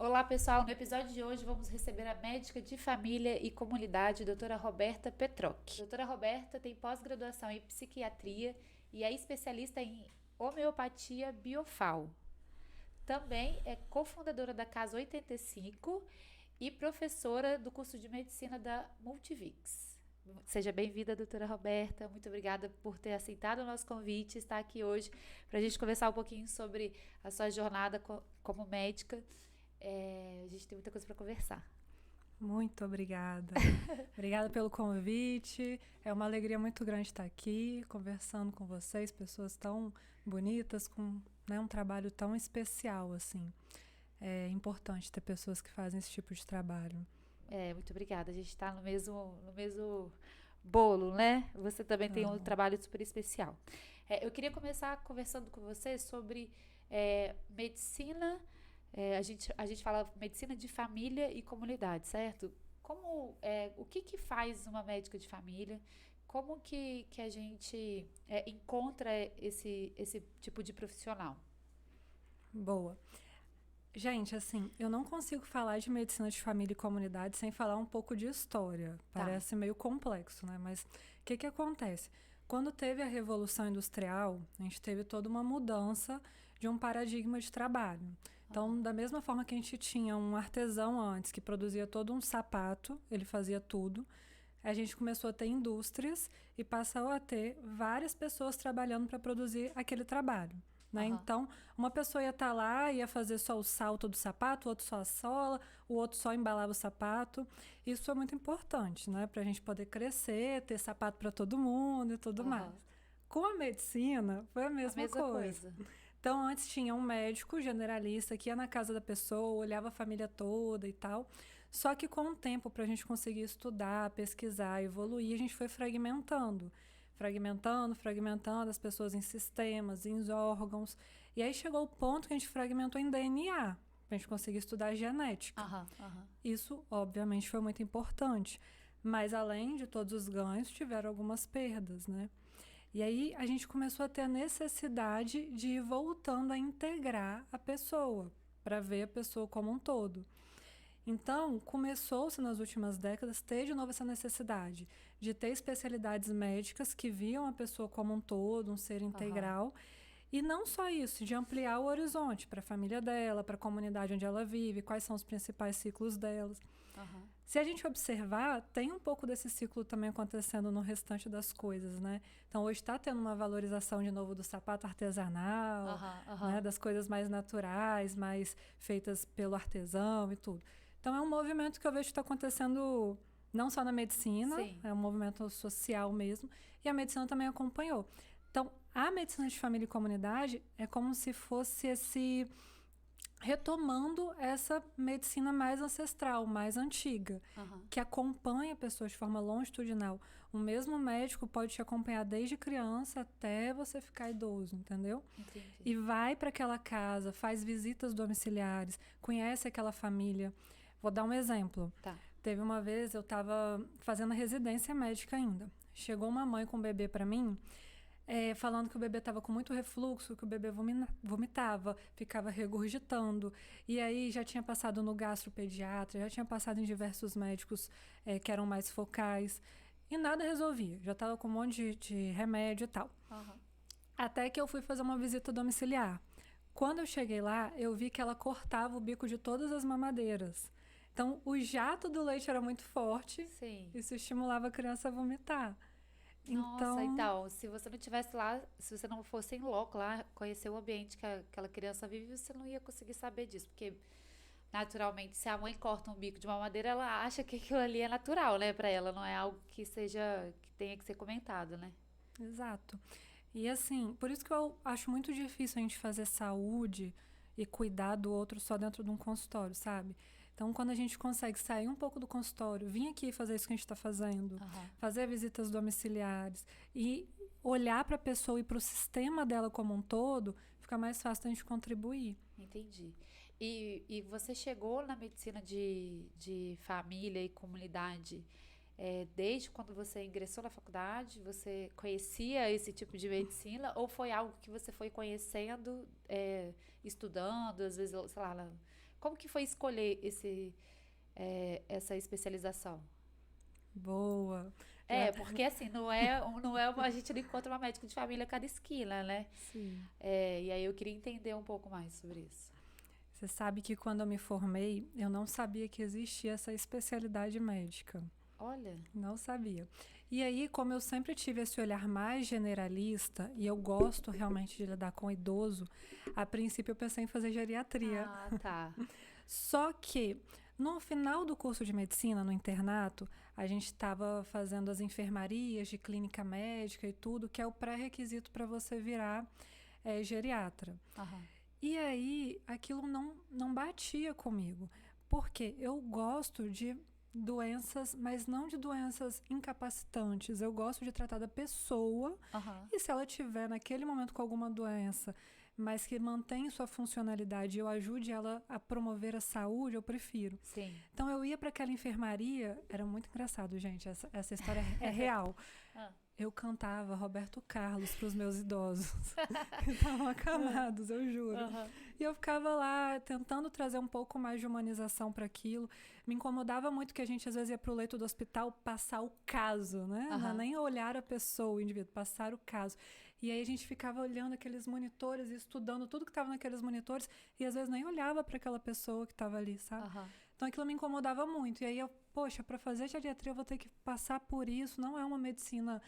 Olá, pessoal. No episódio de hoje vamos receber a médica de família e comunidade, doutora Roberta Petroc. Doutora Roberta tem pós-graduação em psiquiatria e é especialista em homeopatia biofal. Também é cofundadora da Casa 85 e professora do curso de medicina da Multivix. Seja bem-vinda, doutora Roberta. Muito obrigada por ter aceitado o nosso convite e estar aqui hoje para a gente conversar um pouquinho sobre a sua jornada como médica. A gente tem muita coisa para conversar. Muito obrigada. Obrigada pelo convite. É uma alegria muito grande estar aqui, conversando com vocês, pessoas tão bonitas, com um trabalho tão especial, assim. É importante ter pessoas que fazem esse tipo de trabalho. Muito obrigada. A gente está no mesmo bolo, né? Você também tem um trabalho super especial. Eu queria começar conversando com você sobre medicina. A gente fala medicina de família e comunidade, certo? O que faz uma médica de família? Como que a gente encontra esse tipo de profissional? Boa. Gente, assim, eu não consigo falar de medicina de família e comunidade sem falar um pouco de história. Tá. Parece meio complexo, né? Mas o que acontece? Quando teve a Revolução Industrial, a gente teve toda uma mudança de um paradigma de trabalho. Então, da mesma forma que a gente tinha um artesão antes que produzia todo um sapato, ele fazia tudo, a gente começou a ter indústrias e passou a ter várias pessoas trabalhando para produzir aquele trabalho. Né? Então, uma pessoa ia estar lá, ia fazer só o salto do sapato, o outro só a sola, o outro só embalava o sapato. Isso é muito importante, né? Para a gente poder crescer, ter sapato para todo mundo e tudo mais. Com a medicina, foi a mesma coisa. Então, antes tinha um médico generalista que ia na casa da pessoa, olhava a família toda e tal. Só que com o tempo, para a gente conseguir estudar, pesquisar, evoluir, a gente foi fragmentando as pessoas em sistemas, em órgãos. E aí chegou o ponto que a gente fragmentou em DNA, para a gente conseguir estudar genética. Isso, obviamente, foi muito importante. Mas, além de todos os ganhos, tiveram algumas perdas, né? E aí a gente começou a ter a necessidade de ir voltando a integrar a pessoa, para ver a pessoa como um todo. Então, começou-se nas últimas décadas ter de novo essa necessidade de ter especialidades médicas que viam a pessoa como um todo, um ser integral. E não só isso, de ampliar o horizonte para a família dela, para a comunidade onde ela vive, quais são os principais ciclos delas. Se a gente observar, tem um pouco desse ciclo também acontecendo no restante das coisas, né? Então, hoje está tendo uma valorização de novo do sapato artesanal, né? Das coisas mais naturais, mais feitas pelo artesão e tudo. Então, é um movimento que eu vejo que está acontecendo não só na medicina, é um movimento social mesmo, e a medicina também acompanhou. Então, a medicina de família e comunidade é como se fosse retomando essa medicina mais ancestral, mais antiga, que acompanha pessoas de forma longitudinal. O mesmo médico pode te acompanhar desde criança até você ficar idoso, entendeu? Entendi. E vai para aquela casa, faz visitas domiciliares, conhece aquela família. Vou dar um exemplo. Tá. Teve uma vez, eu estava fazendo a residência médica ainda. Chegou uma mãe com um bebê para mim, falando que o bebê estava com muito refluxo, que o bebê vomitava, ficava regurgitando. E aí já tinha passado no gastropediatra, já tinha passado em diversos médicos que eram mais focais. E nada resolvia. Já estava com um monte de remédio e tal. Até que eu fui fazer uma visita domiciliar. Quando eu cheguei lá, eu vi que ela cortava o bico de todas as mamadeiras. Então, o jato do leite era muito forte. Sim. Isso estimulava a criança a vomitar. Nossa, então, se você não estivesse lá, se você não fosse em loco lá, conhecer o ambiente que aquela criança vive, você não ia conseguir saber disso, porque naturalmente, se a mãe corta um bico de uma madeira, ela acha que aquilo ali é natural, né, pra ela, não é algo que tenha que ser comentado, né? Exato. E assim, por isso que eu acho muito difícil a gente fazer saúde e cuidar do outro só dentro de um consultório, sabe? Então, quando a gente consegue sair um pouco do consultório, vir aqui fazer isso que a gente está fazendo, fazer visitas domiciliares e olhar para a pessoa e para o sistema dela como um todo, fica mais fácil a gente contribuir. Entendi. E você chegou na medicina de família e comunidade desde quando você ingressou na faculdade? Você conhecia esse tipo de medicina? Ou foi algo que você foi conhecendo, estudando, às vezes, sei lá, como que foi escolher essa especialização? Boa. Porque assim, a gente não encontra uma médica de família a cada esquina, né? Sim. E aí eu queria entender um pouco mais sobre isso. Você sabe que quando eu me formei, eu não sabia que existia essa especialidade médica. Olha. Não sabia. E aí, como eu sempre tive esse olhar mais generalista, e eu gosto realmente de lidar com idoso, a princípio eu pensei em fazer geriatria. Ah, tá. Só que, no final do curso de medicina, no internato, a gente estava fazendo as enfermarias de clínica médica e tudo, que é o pré-requisito para você virar geriatra. Uhum. E aí, aquilo não batia comigo, porque eu gosto de doenças, mas não de doenças incapacitantes. Eu gosto de tratar da pessoa, e se ela tiver naquele momento com alguma doença, mas que mantém sua funcionalidade e eu ajude ela a promover a saúde, eu prefiro. Sim. Então eu ia para aquela enfermaria, era muito engraçado, gente, essa história é real. Eu cantava Roberto Carlos para os meus idosos. Estavam acamados, eu juro. E eu ficava lá tentando trazer um pouco mais de humanização para aquilo. Me incomodava muito que a gente às vezes ia para o leito do hospital passar o caso, né? Não nem olhar a pessoa, o indivíduo, passar o caso. E aí a gente ficava olhando aqueles monitores e estudando tudo que estava naqueles monitores e às vezes nem olhava para aquela pessoa que estava ali, sabe? Então aquilo me incomodava muito. E aí eu, poxa, para fazer geriatria eu vou ter que passar por isso. Não é uma medicina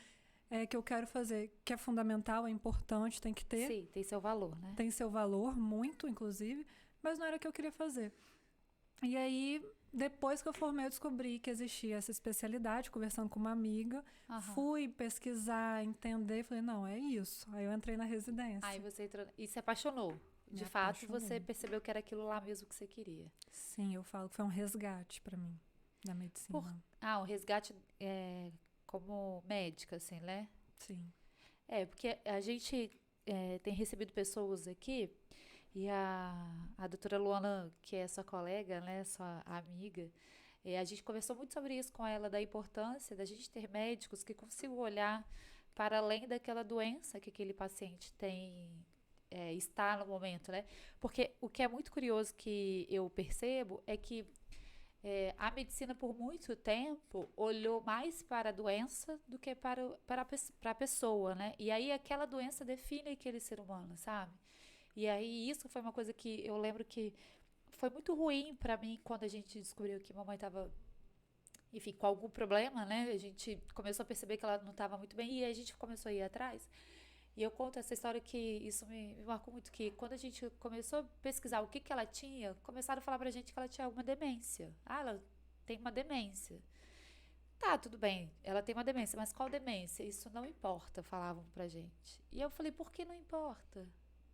que eu quero fazer, que é fundamental, é importante, tem que ter. Sim, tem seu valor, né? Tem seu valor, muito, inclusive, mas não era o que eu queria fazer. E aí, depois que eu formei, eu descobri que existia essa especialidade, conversando com uma amiga, fui pesquisar, entender, falei, não, é isso. Aí eu entrei na residência. Aí você entrou e se apaixonou. De fato, você percebeu que era aquilo lá mesmo que você queria. Sim, eu falo que foi um resgate para mim, da medicina. Um resgate como médica, assim, né? Sim. Porque a gente tem recebido pessoas aqui e a doutora Luana, que é sua colega, né, sua amiga, a gente conversou muito sobre isso com ela, da importância da gente ter médicos que consigam olhar para além daquela doença que aquele paciente está no momento, né? Porque o que é muito curioso que eu percebo é que a medicina, por muito tempo, olhou mais para a doença do que para a pessoa, né? E aí aquela doença define aquele ser humano, sabe? E aí isso foi uma coisa que eu lembro que foi muito ruim para mim quando a gente descobriu que mamãe estava, enfim, com algum problema, né? A gente começou a perceber que ela não estava muito bem e a gente começou a ir atrás. E eu conto essa história que isso me marcou muito, que quando a gente começou a pesquisar o que ela tinha, começaram a falar pra gente que ela tinha alguma demência. Ela tem uma demência. Tá, tudo bem, ela tem uma demência, mas qual demência? Isso não importa, falavam pra gente. E eu falei, por que não importa?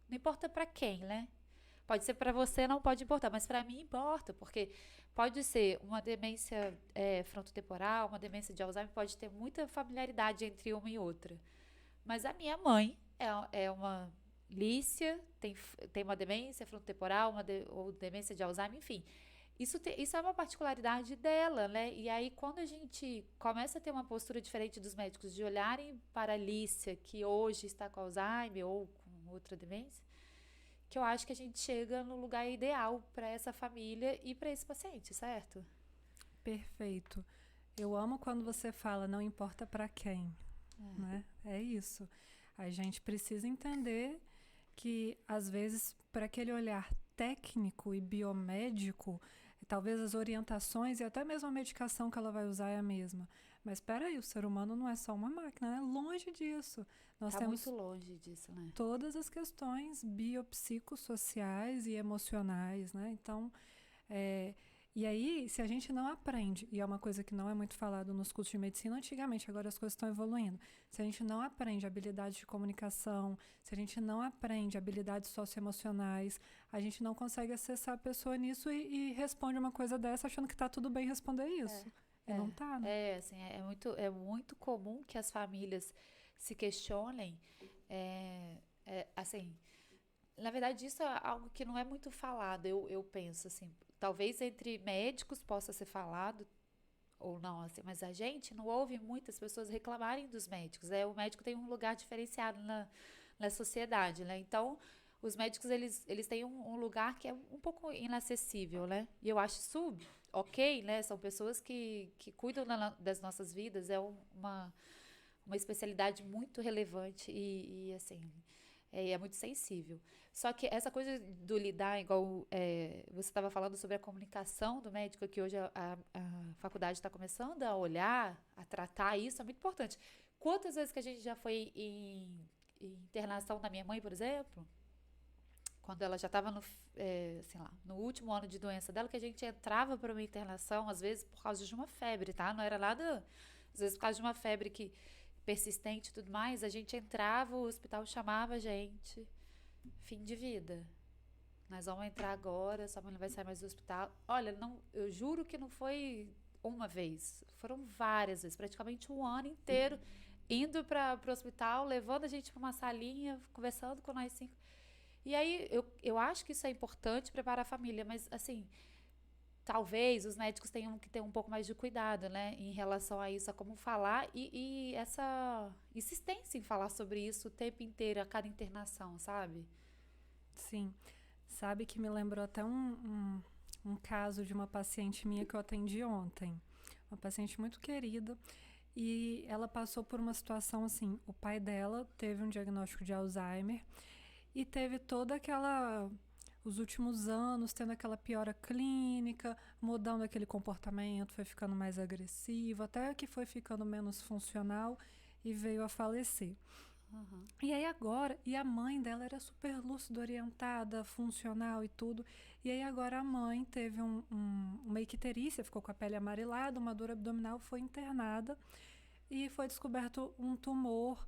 Não importa pra quem, né? Pode ser pra você, não pode importar, mas pra mim importa, porque pode ser uma demência frontotemporal, uma demência de Alzheimer, pode ter muita familiaridade entre uma e outra. Mas a minha mãe é uma Lícia, tem uma demência frontotemporal, ou demência de Alzheimer, enfim. Isso é uma particularidade dela, né? E aí, quando a gente começa a ter uma postura diferente dos médicos, de olharem para a Lícia, que hoje está com Alzheimer ou com outra demência, que eu acho que a gente chega no lugar ideal para essa família e para esse paciente, certo? Perfeito. Eu amo quando você fala, não importa para quem. Né? É isso. A gente precisa entender que, às vezes, para aquele olhar técnico e biomédico, talvez as orientações e até mesmo a medicação que ela vai usar é a mesma. Mas espera aí, o ser humano não é só uma máquina, né? Longe disso. Nós temos muito longe disso, né? Todas as questões biopsicossociais e emocionais, né? Então, e aí, se a gente não aprende, e é uma coisa que não é muito falado nos cursos de medicina antigamente, agora as coisas estão evoluindo, se a gente não aprende habilidades de comunicação, se a gente não aprende habilidades socioemocionais, a gente não consegue acessar a pessoa nisso e responde uma coisa dessa achando que está tudo bem responder isso. E não tá, né? Assim, é muito comum que as famílias se questionem, assim, na verdade isso é algo que não é muito falado, eu penso assim, talvez entre médicos possa ser falado ou não, assim, mas a gente não ouve muitas pessoas reclamarem dos médicos, né? O médico tem um lugar diferenciado na sociedade, né? Então, os médicos, eles têm um lugar que é um pouco inacessível, né? E eu acho isso ok, né? São pessoas que cuidam das nossas vidas, é uma especialidade muito relevante e assim, é muito sensível. Só que essa coisa do lidar, igual você estava falando sobre a comunicação do médico, que hoje a faculdade está começando a olhar, a tratar isso, é muito importante. Quantas vezes que a gente já foi em internação da minha mãe, por exemplo, quando ela já estava sei lá, no último ano de doença dela, que a gente entrava para uma internação, às vezes por causa de uma febre, tá? Não era nada, às vezes por causa de uma febre persistente e tudo mais, a gente entrava, o hospital chamava a gente, fim de vida. Nós vamos entrar agora, sua mãe não vai sair mais do hospital. Olha, não, eu juro que não foi uma vez, foram várias vezes, praticamente um ano inteiro, indo para o hospital, levando a gente para uma salinha, conversando com nós 5. E aí, eu acho que isso é importante preparar a família, mas assim, talvez os médicos tenham que ter um pouco mais de cuidado, né, em relação a isso, a como falar e essa insistência em falar sobre isso o tempo inteiro, a cada internação, sabe? Sim. Sabe que me lembrou até um caso de uma paciente minha que eu atendi ontem. Uma paciente muito querida. E ela passou por uma situação assim, o pai dela teve um diagnóstico de Alzheimer e teve toda aquela, os últimos anos, tendo aquela piora clínica, mudando aquele comportamento, foi ficando mais agressivo, até que foi ficando menos funcional e veio a falecer. Uhum. E aí agora, e a mãe dela era super lúcida, orientada, funcional e tudo. E aí agora a mãe teve uma icterícia, ficou com a pele amarelada, uma dor abdominal, foi internada e foi descoberto um tumor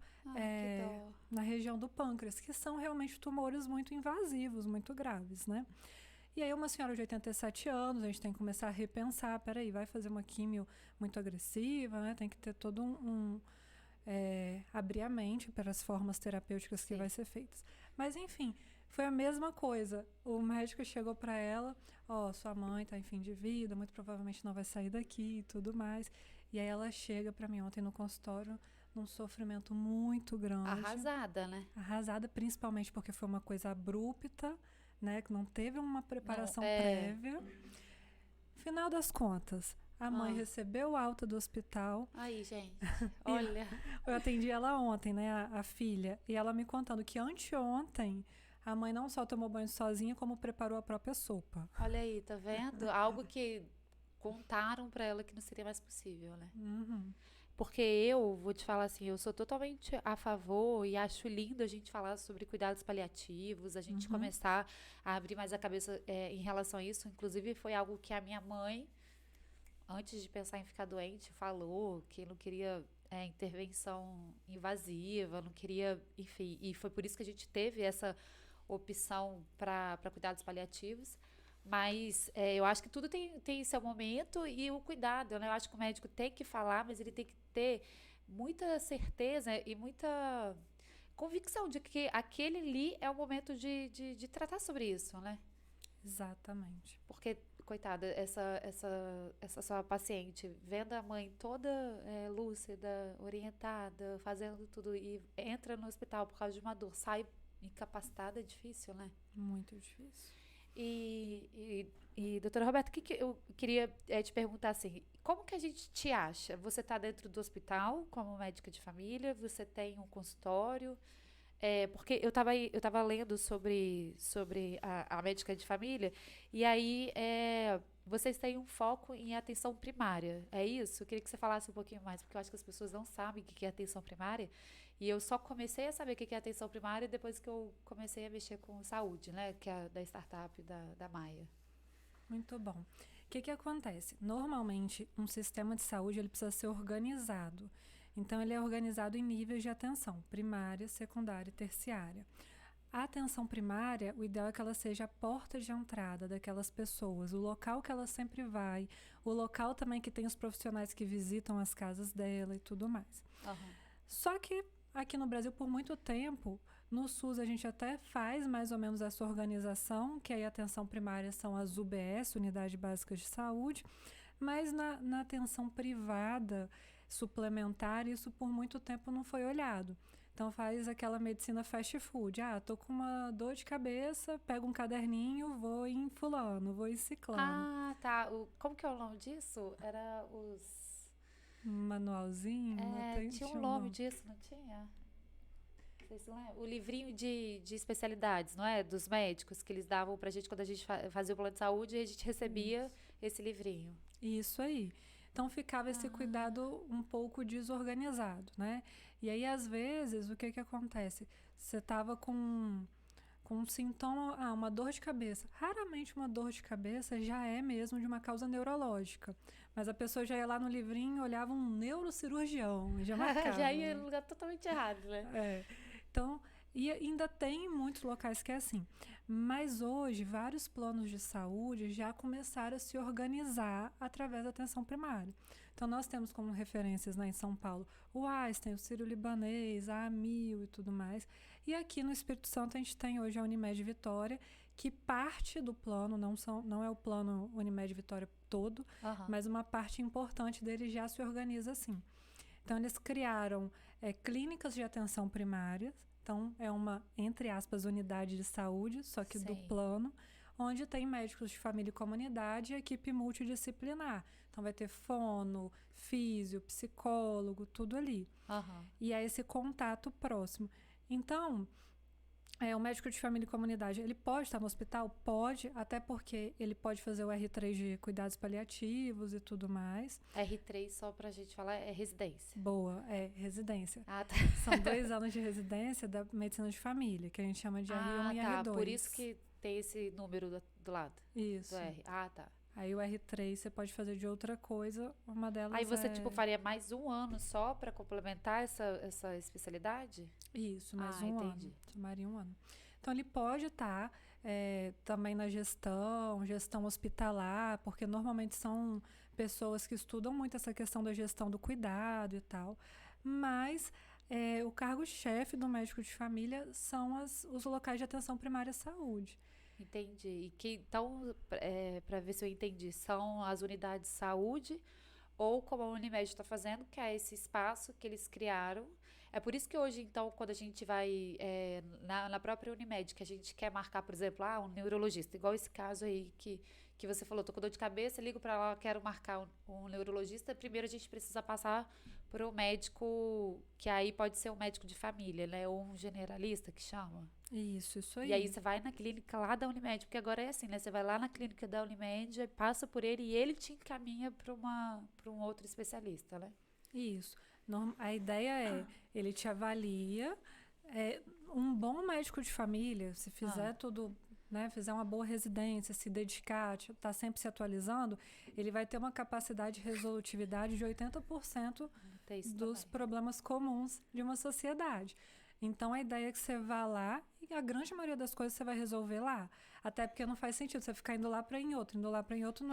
na região do pâncreas, que são realmente tumores muito invasivos, muito graves, né? E aí uma senhora de 87 anos, a gente tem que começar a repensar, peraí, vai fazer uma químio muito agressiva, né? Tem que ter todo abrir a mente para as formas terapêuticas que vai ser feitas. Mas, enfim, foi a mesma coisa. O médico chegou para ela, sua mãe está em fim de vida, muito provavelmente não vai sair daqui e tudo mais. E aí ela chega para mim ontem no consultório num sofrimento muito grande. Arrasada, né? Arrasada, principalmente porque foi uma coisa abrupta, né? Que não teve uma preparação prévia. Final das contas, a mãe recebeu alta do hospital. Aí, gente, olha. Eu atendi ela ontem, né, a filha, e ela me contando que anteontem a mãe não só tomou banho sozinha, como preparou a própria sopa. Olha aí, tá vendo? Algo que contaram pra ela que não seria mais possível, né? Uhum. Porque eu vou te falar assim, eu sou totalmente a favor e acho lindo a gente falar sobre cuidados paliativos, a gente começar a abrir mais a cabeça em relação a isso. Inclusive, foi algo que a minha mãe, antes de pensar em ficar doente, falou que não queria intervenção invasiva, não queria, enfim, e foi por isso que a gente teve essa opção para cuidados paliativos. Mas eu acho que tudo tem seu momento e o cuidado, né? Eu acho que o médico tem que falar, mas ele tem que ter muita certeza e muita convicção de que aquele ali é o momento de tratar sobre isso, né? Exatamente. Porque, coitada, essa sua paciente, vendo a mãe toda lúcida, orientada, fazendo tudo e entra no hospital por causa de uma dor, sai incapacitada, é difícil, né? Muito difícil. E doutora Roberta, o que eu queria te perguntar assim, como que a gente te acha? Você está dentro do hospital como médica de família? Você tem um consultório? Porque eu tava lendo sobre a médica de família e aí vocês têm um foco em atenção primária, é isso? Eu queria que você falasse um pouquinho mais, porque eu acho que as pessoas não sabem o que é atenção primária e eu só comecei a saber o que é atenção primária depois que eu comecei a mexer com saúde, né? Que é da startup da Maia. Muito bom. O que acontece? Normalmente, um sistema de saúde ele precisa ser organizado. Então, ele é organizado em níveis de atenção, primária, secundária e terciária. A atenção primária, o ideal é que ela seja a porta de entrada daquelas pessoas, o local que ela sempre vai, o local também que tem os profissionais que visitam as casas dela e tudo mais. Só que aqui no Brasil, por muito tempo, no SUS a gente até faz mais ou menos essa organização, que aí a atenção primária são as UBS, Unidades Básicas de Saúde, mas na atenção privada suplementar, isso por muito tempo não foi olhado. Então faz aquela medicina fast food. Tô com uma dor de cabeça, pego um caderninho, vou em fulano, vou em ciclano. Tá. Como que é o nome disso? Era os... Manualzinho? Tinha um nome disso, não tinha? Vocês lembram? O livrinho de especialidades, não é? Dos médicos que eles davam pra gente quando a gente fazia o plano de saúde e a gente recebia esse livrinho. Isso aí. Então ficava esse cuidado um pouco desorganizado, né? E aí, às vezes, o que acontece? Você tava com um sintoma, uma dor de cabeça. Raramente uma dor de cabeça já é mesmo de uma causa neurológica. Mas a pessoa já ia lá no livrinho, olhava um neurocirurgião e já marcava. Já ia no lugar totalmente errado, né? Então, e ainda tem muitos locais que é assim. Mas hoje, vários planos de saúde já começaram a se organizar através da atenção primária. Então, nós temos como referências, né, em São Paulo o Einstein, o Sírio-Libanês, a Amil e tudo mais. E aqui no Espírito Santo, a gente tem hoje a Unimed Vitória, que parte do plano, não é o plano Unimed Vitória todo, mas uma parte importante dele já se organiza assim. Então, eles criaram clínicas de atenção primária. Então, é uma, entre aspas, unidade de saúde, só que do plano, onde tem médicos de família e comunidade e equipe multidisciplinar. Então, vai ter fono, físio, psicólogo, tudo ali. E é esse contato próximo. Então, o médico de família e comunidade, ele pode estar no hospital? Pode, até porque ele pode fazer o R3 de cuidados paliativos e tudo mais. R3, só pra gente falar, é residência. Boa, residência. Tá. São 2 anos de residência da medicina de família, que a gente chama de R1 e R2. Por isso que tem esse número do lado. Isso. Do R. Tá. Aí o R3 você pode fazer de outra coisa, uma delas Aí você, faria mais um ano só para complementar essa especialidade? Isso, mais um ano. Somaria um ano. Então, ele pode estar também na gestão hospitalar, porque normalmente são pessoas que estudam muito essa questão da gestão do cuidado e tal. Mas o cargo-chefe do médico de família são os locais de atenção primária à saúde. Entendi. Então, para ver se eu entendi, são as unidades de saúde, ou como a Unimed está fazendo, que é esse espaço que eles criaram. É por isso que hoje, então, quando a gente vai na própria Unimed, que a gente quer marcar, por exemplo, um neurologista, igual esse caso aí que você falou, tô com dor de cabeça, ligo para lá, quero marcar um neurologista, primeiro a gente precisa passar por um médico, que aí pode ser um médico de família, né? Ou um generalista, que chama. Isso aí. E aí você vai na clínica lá da Unimed, porque agora é assim, né? Você vai lá na clínica da Unimed, passa por ele e ele te encaminha para um outro especialista, né? Isso. A ideia ele te avalia. Um bom médico de família, se fizer tudo, né, fizer uma boa residência, se dedicar, tá sempre se atualizando, ele vai ter uma capacidade de resolutividade de 80% dos problemas comuns de uma sociedade. Então, a ideia é que você vá lá e a grande maioria das coisas você vai resolver lá. Até porque não faz sentido você ficar indo lá para em outro não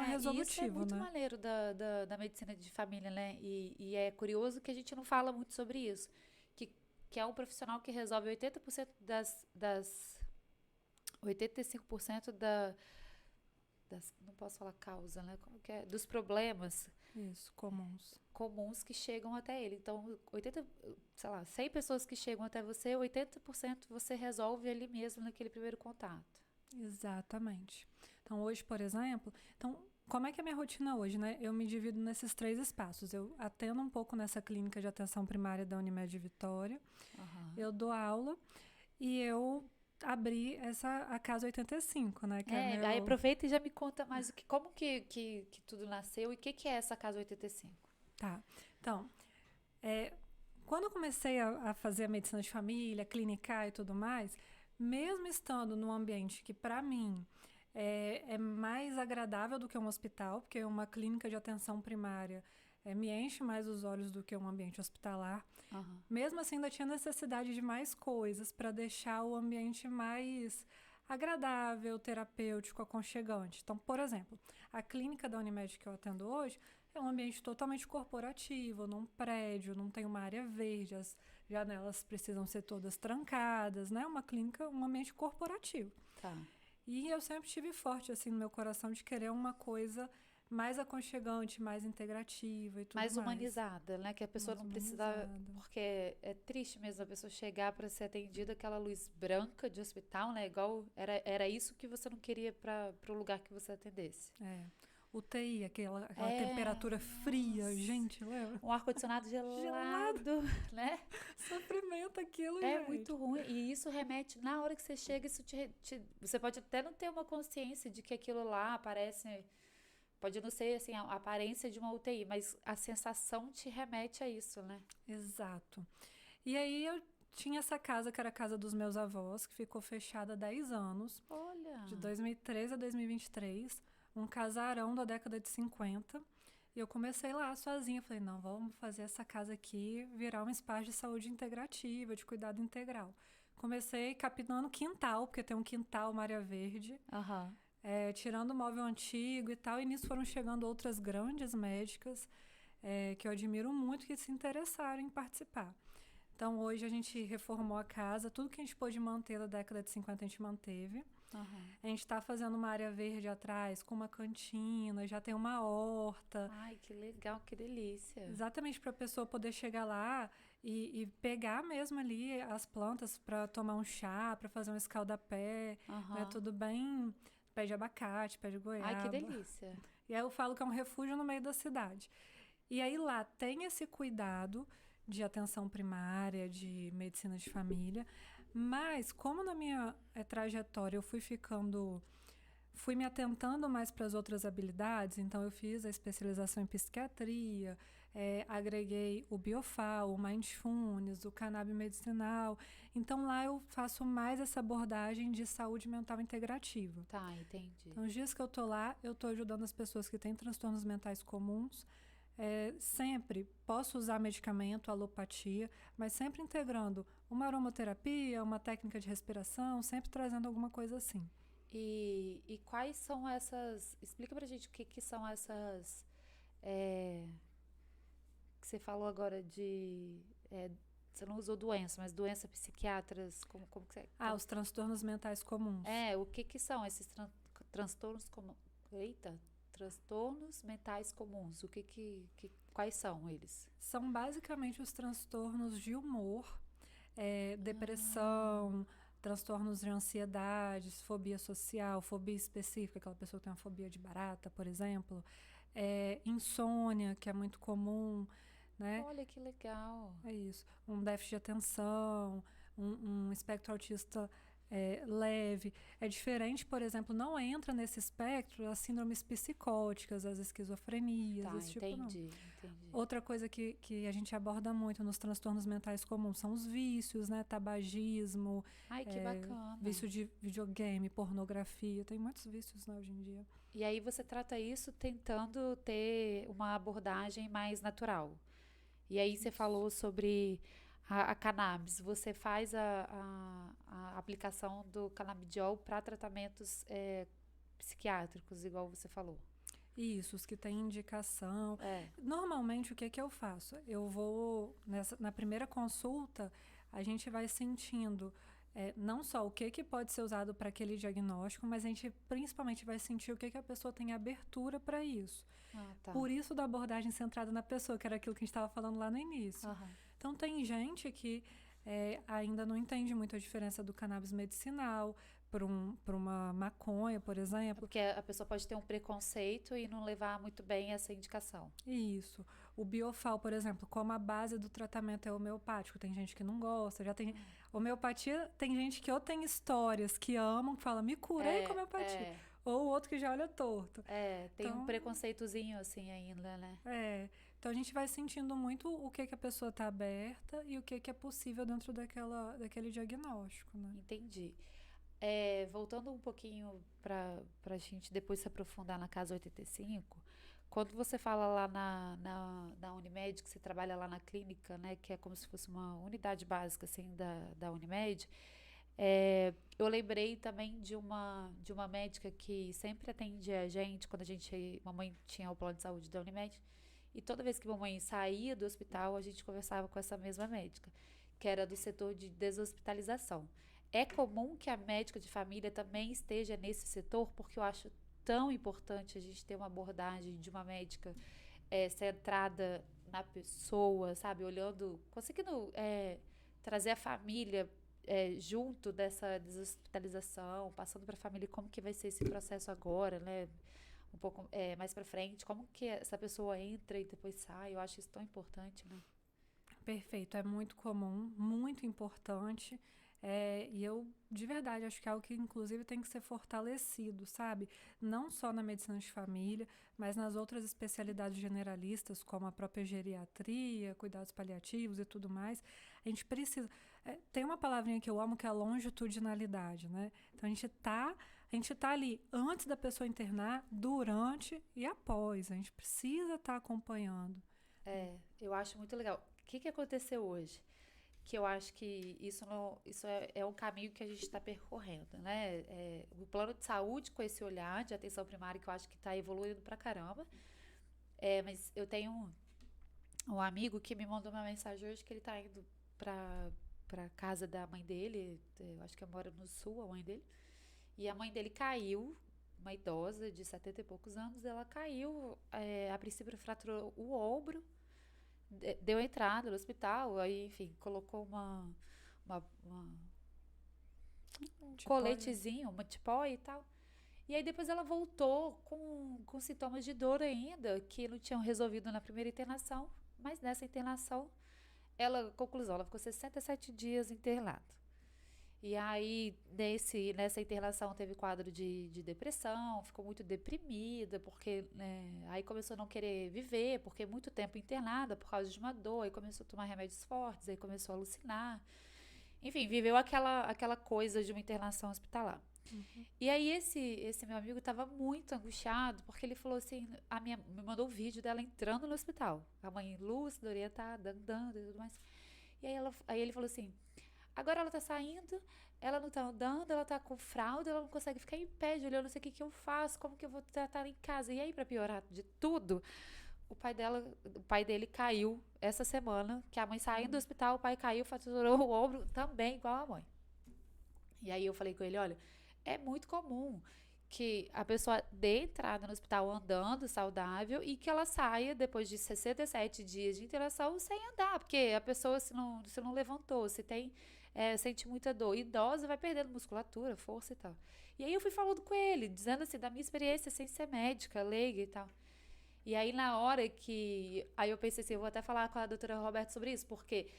é resolutivo, isso é muito maneiro da medicina de família, né? E é curioso que a gente não fala muito sobre isso. Que é um profissional que resolve 80% das 85% não posso falar causa, né? Como que é? Dos problemas. Isso, comuns que chegam até ele. Então, 100 pessoas que chegam até você, 80% você resolve ali mesmo naquele primeiro contato. Exatamente. Então, hoje, por exemplo, como é que é a minha rotina hoje, né? Eu me divido nesses 3 espaços. Eu atendo um pouco nessa clínica de atenção primária da Unimed Vitória. Eu dou aula e eu abri a Casa 85, né? Aí aproveita e já me conta mais como que tudo nasceu e o que é essa Casa 85. Tá. Então, quando eu comecei a fazer a medicina de família, clinicar e tudo mais, mesmo estando num ambiente que, para mim, é mais agradável do que um hospital, porque uma clínica de atenção primária me enche mais os olhos do que um ambiente hospitalar. Mesmo assim, ainda tinha necessidade de mais coisas para deixar o ambiente mais agradável, terapêutico, aconchegante. Então, por exemplo, a clínica da Unimed que eu atendo hoje é um ambiente totalmente corporativo, num prédio, não tem uma área verde, as janelas precisam ser todas trancadas, né? Uma clínica, um ambiente corporativo. Tá. E eu sempre tive forte, assim, no meu coração de querer uma coisa mais aconchegante, mais integrativa e tudo mais. Mais humanizada, né? Que a pessoa não precisa... Porque é triste mesmo a pessoa chegar para ser atendida aquela luz branca de hospital, né? Igual era isso que você não queria para o lugar que você atendesse. UTI, aquela temperatura fria, gente, lembra? Um ar-condicionado gelado, né? Sofrimento aquilo, gente. É muito ruim. E isso remete, na hora que você chega, isso você pode até não ter uma consciência de que aquilo lá parece... Pode não ser, assim, a aparência de uma UTI, mas a sensação te remete a isso, né? Exato. E aí eu tinha essa casa, que era a casa dos meus avós, que ficou fechada há 10 anos. Olha! De 2013 a 2023. Um casarão da década de 50. E eu comecei lá sozinha. Falei, não, vamos fazer essa casa aqui virar um espaço de saúde integrativa, de cuidado integral. Comecei capinando quintal, porque tem um quintal, uma área verde. Tirando o móvel antigo e tal. E nisso foram chegando outras grandes médicas que eu admiro muito, que se interessaram em participar. Então, hoje a gente reformou a casa. Tudo que a gente pôde manter da década de 50 a gente manteve. A gente está fazendo uma área verde atrás, com uma cantina, já tem uma horta. Ai, que legal, que delícia. Exatamente, para a pessoa poder chegar lá e pegar mesmo ali as plantas para tomar um chá, para fazer um escaldapé, né, tudo bem, pé de abacate, pé de goiaba. Ai, que delícia. E aí eu falo que é um refúgio no meio da cidade. E aí lá tem esse cuidado de atenção primária, de medicina de família. Mas, como na minha trajetória eu fui me atentando mais para as outras habilidades, então eu fiz a especialização em psiquiatria, agreguei o biofal, o mindfulness, o cannabis medicinal. Então, lá eu faço mais essa abordagem de saúde mental integrativa. Tá, entendi. Então, os dias que eu tô lá, eu tô ajudando as pessoas que têm transtornos mentais comuns. Sempre posso usar medicamento, alopatia, mas sempre integrando uma aromaterapia, uma técnica de respiração, sempre trazendo alguma coisa assim. E quais são essas... Explica pra gente o que são essas... que você falou agora de... você não usou doença, mas doenças psiquiátricas, como que você... os transtornos mentais comuns. O que são esses transtornos comuns? Eita! Transtornos mentais comuns. Quais são eles? São basicamente os transtornos de humor, depressão, transtornos de ansiedade, fobia social, fobia específica, aquela pessoa que tem uma fobia de barata, por exemplo, insônia, que é muito comum, né? Olha que legal. É isso. Um déficit de atenção, um espectro autista leve. É diferente, por exemplo, não entra nesse espectro as síndromes psicóticas, as esquizofrenias, esse tipo não. Entendi. Outra coisa que a gente aborda muito nos transtornos mentais comuns são os vícios, né? Tabagismo. Ai, que bacana. Vício de videogame, pornografia. Tem muitos vícios, né, hoje em dia. E aí você trata isso tentando ter uma abordagem mais natural. E aí você falou sobre... A cannabis, você faz a aplicação do canabidiol para tratamentos psiquiátricos, igual você falou. Isso, os que têm indicação. Normalmente, o que eu faço? Eu vou, na primeira consulta, a gente vai sentindo não só o que pode ser usado para aquele diagnóstico, mas a gente principalmente vai sentir o que a pessoa tem abertura para isso. Tá. Por isso da abordagem centrada na pessoa, que era aquilo que a gente estava falando lá no início. Então, tem gente que ainda não entende muito a diferença do cannabis medicinal para uma maconha, por exemplo. Porque a pessoa pode ter um preconceito e não levar muito bem essa indicação. Isso. O biofal, por exemplo, como a base do tratamento é homeopático, tem gente que não gosta, já tem... Homeopatia, tem gente que ou tem histórias que amam, que fala, me curei com homeopatia. Ou o outro que já olha torto. Tem um preconceitozinho assim ainda, né? Então, a gente vai sentindo muito o que a pessoa está aberta e o que é possível dentro daquele diagnóstico, né? Entendi. Voltando um pouquinho para a gente depois se aprofundar na Casa 85, quando você fala lá na Unimed, que você trabalha lá na clínica, né, que é como se fosse uma unidade básica assim, da Unimed, eu lembrei também de uma médica que sempre atendia a gente quando mamãe tinha o plano de saúde da Unimed. E toda vez que mamãe saía do hospital, a gente conversava com essa mesma médica, que era do setor de deshospitalização. É comum que a médica de família também esteja nesse setor, porque eu acho tão importante a gente ter uma abordagem de uma médica centrada na pessoa, sabe? Olhando, conseguindo trazer a família junto dessa deshospitalização, passando para a família como que vai ser esse processo agora, né? Um pouco mais para frente, como que essa pessoa entra e depois sai. Eu acho isso tão importante, né? Perfeito, é muito comum, muito importante. E eu, de verdade, acho que é algo que, inclusive, tem que ser fortalecido, sabe? Não só na medicina de família, mas nas outras especialidades generalistas, como a própria geriatria, cuidados paliativos e tudo mais. A gente precisa... tem uma palavrinha que eu amo, que é a longitudinalidade, né? Então, a gente tá ali antes da pessoa internar, durante e após. A gente precisa estar acompanhando. Eu acho muito legal. O que aconteceu hoje? Que eu acho que isso é um caminho que a gente está percorrendo, né? O plano de saúde com esse olhar de atenção primária que eu acho que está evoluindo pra caramba. Mas eu tenho um amigo que me mandou uma mensagem hoje que ele está indo pra casa da mãe dele, eu acho que mora no sul, a mãe dele, e a mãe dele caiu, uma idosa de 70 e poucos anos, ela caiu, a princípio fraturou o ombro, deu entrada no hospital, aí, enfim, colocou um coletezinho, uma tipóia e tal. E aí depois ela voltou com sintomas de dor ainda, que não tinham resolvido na primeira internação, mas nessa internação, conclusão, ela ficou 67 dias internada. E aí, nessa internação, teve quadro de depressão, ficou muito deprimida, porque aí começou a não querer viver, porque muito tempo internada por causa de uma dor, aí começou a tomar remédios fortes, aí começou a alucinar. Enfim, viveu aquela coisa de uma internação hospitalar. Uhum. E aí, esse meu amigo estava muito angustiado, porque ele falou assim, me mandou um vídeo dela entrando no hospital, a mãe lúcida, orientada, andando e tudo mais. E aí ele falou assim, agora ela tá saindo, ela não tá andando, ela tá com fralda, ela não consegue ficar em pé, Julia, eu não sei o que eu faço, como que eu vou tratar ela em casa? E aí, pra piorar de tudo, o pai dele caiu essa semana, que a mãe saindo do hospital, o pai caiu, fraturou o ombro, também igual a mãe. E aí eu falei com ele, olha, é muito comum que a pessoa dê entrada no hospital andando, saudável, e que ela saia depois de 67 dias de internação sem andar, porque a pessoa se não levantou, sente muita dor. Idosa vai perdendo musculatura, força e tal. E aí eu fui falando com ele, dizendo assim, da minha experiência sem ser médica, leiga e tal. E aí na hora aí eu pensei assim, eu vou até falar com a doutora Roberta sobre isso, porque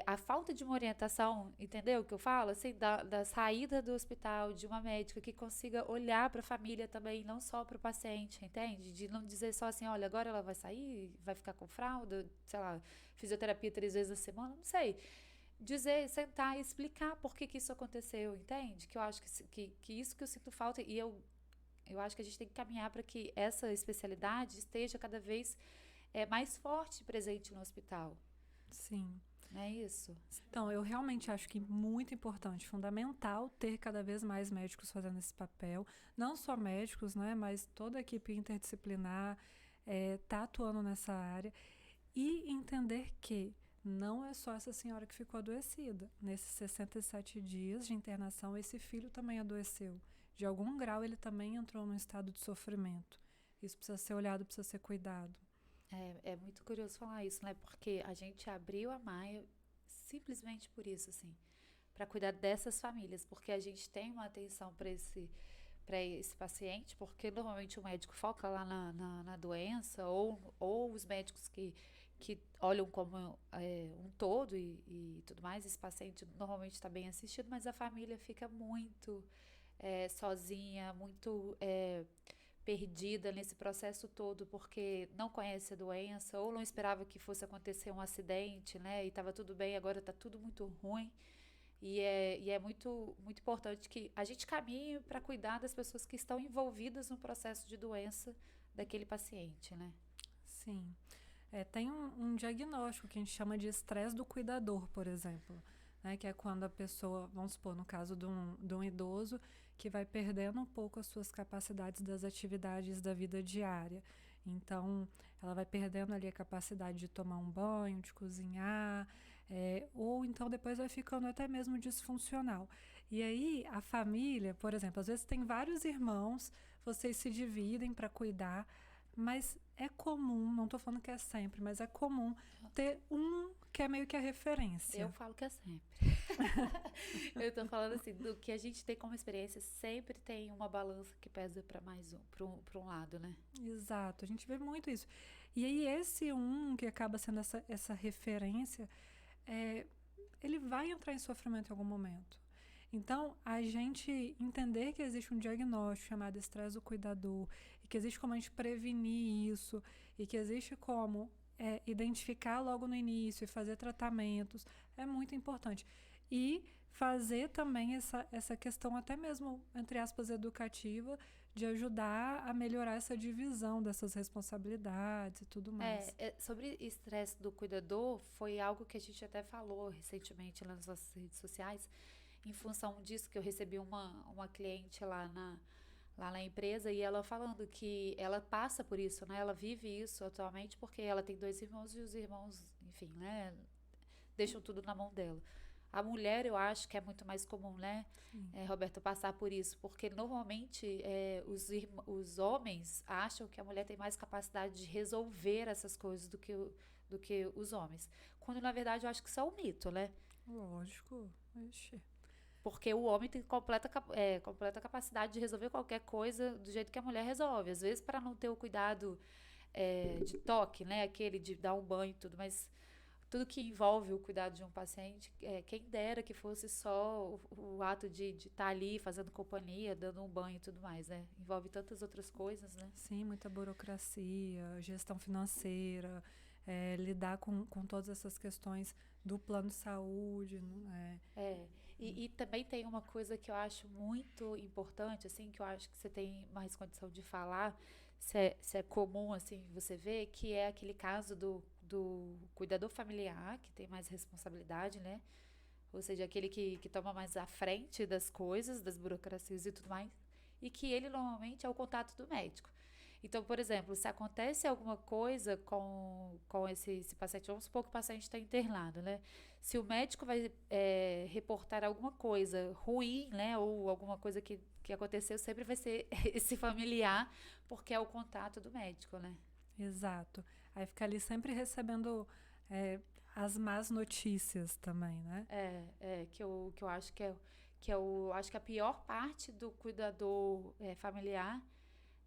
a falta de uma orientação, entendeu o que eu falo? Assim, da saída do hospital, de uma médica que consiga olhar para a família também, não só para o paciente, entende? De não dizer só assim, olha, agora ela vai sair, vai ficar com fralda, sei lá, fisioterapia 3 vezes na semana, não sei. Dizer, sentar e explicar por que isso aconteceu, entende? Que eu acho que isso que eu sinto falta, e eu acho que a gente tem que caminhar para que essa especialidade esteja cada vez mais forte presente no hospital. Sim. Não é isso? Então, eu realmente acho que muito importante, fundamental ter cada vez mais médicos fazendo esse papel. Não só médicos, né, mas toda a equipe interdisciplinar tá atuando nessa área. E entender que não é só essa senhora que ficou adoecida. Nesses 67 dias de internação, esse filho também adoeceu. De algum grau, ele também entrou num estado de sofrimento. Isso precisa ser olhado, precisa ser cuidado. É muito curioso falar isso, né? Porque a gente abriu a Maia simplesmente por isso, assim, para cuidar dessas famílias, porque a gente tem uma atenção para esse paciente, porque normalmente o médico foca lá na doença, ou os médicos que olham como um todo e tudo mais, esse paciente normalmente está bem assistido, mas a família fica muito sozinha, muito perdida nesse processo todo, porque não conhece a doença, ou não esperava que fosse acontecer um acidente, né? E estava tudo bem, agora está tudo muito ruim. E é muito, muito importante que a gente caminhe para cuidar das pessoas que estão envolvidas no processo de doença daquele paciente, né? Sim. Tem um diagnóstico que a gente chama de estresse do cuidador, por exemplo, né? Que é quando a pessoa, vamos supor, no caso de um idoso, que vai perdendo um pouco as suas capacidades das atividades da vida diária. Então, ela vai perdendo ali a capacidade de tomar um banho, de cozinhar, ou então depois vai ficando até mesmo disfuncional. E aí, a família, por exemplo, às vezes tem vários irmãos, vocês se dividem para cuidar, mas é comum, não estou falando que é sempre, mas é comum ter um que é meio que a referência. Eu falo que é sempre. Eu estou falando assim, do que a gente tem como experiência, sempre tem uma balança que pesa para mais para um lado, né? Exato, a gente vê muito isso. E aí esse um que acaba sendo essa referência, ele vai entrar em sofrimento em algum momento. Então, a gente entender que existe um diagnóstico chamado estresse do cuidador, e que existe como a gente prevenir isso, e que existe como identificar logo no início e fazer tratamentos, é muito importante. E fazer também essa questão até mesmo, entre aspas, educativa, de ajudar a melhorar essa divisão dessas responsabilidades e tudo mais. Sobre estresse do cuidador, foi algo que a gente até falou recentemente nas nossas redes sociais, em função disso que eu recebi uma cliente lá na empresa e ela falando que ela passa por isso, né? Ela vive isso atualmente porque ela tem 2 irmãos e os irmãos, enfim, né? Deixam tudo na mão dela. A mulher, eu acho que é muito mais comum, né, Roberto, passar por isso, porque normalmente os homens acham que a mulher tem mais capacidade de resolver essas coisas do que os homens. Quando, na verdade, eu acho que isso é um mito, né? Lógico, ixi. Porque o homem tem completa capacidade de resolver qualquer coisa do jeito que a mulher resolve. Às vezes, para não ter o cuidado de toque, né, aquele de dar um banho e tudo, mas tudo que envolve o cuidado de um paciente, quem dera que fosse só o ato de estar ali fazendo companhia, dando um banho e tudo mais, né? Envolve tantas outras coisas, né? Sim, muita burocracia, gestão financeira, lidar com todas essas questões do plano de saúde. E também tem uma coisa que eu acho muito importante, assim, que eu acho que você tem mais condição de falar, se é comum, assim, você ver, que é aquele caso do cuidador familiar, que tem mais responsabilidade, né? Ou seja, aquele que toma mais à frente das coisas, das burocracias e tudo mais, e que ele normalmente é o contato do médico. Então, por exemplo, se acontece alguma coisa com esse paciente, vamos supor que o paciente está internado, né? Se o médico vai reportar alguma coisa ruim, né? Ou alguma coisa que aconteceu, sempre vai ser esse familiar, porque é o contato do médico, né? Exato. Aí fica ali sempre recebendo as más notícias também, né? Que eu acho acho que a pior parte do cuidador familiar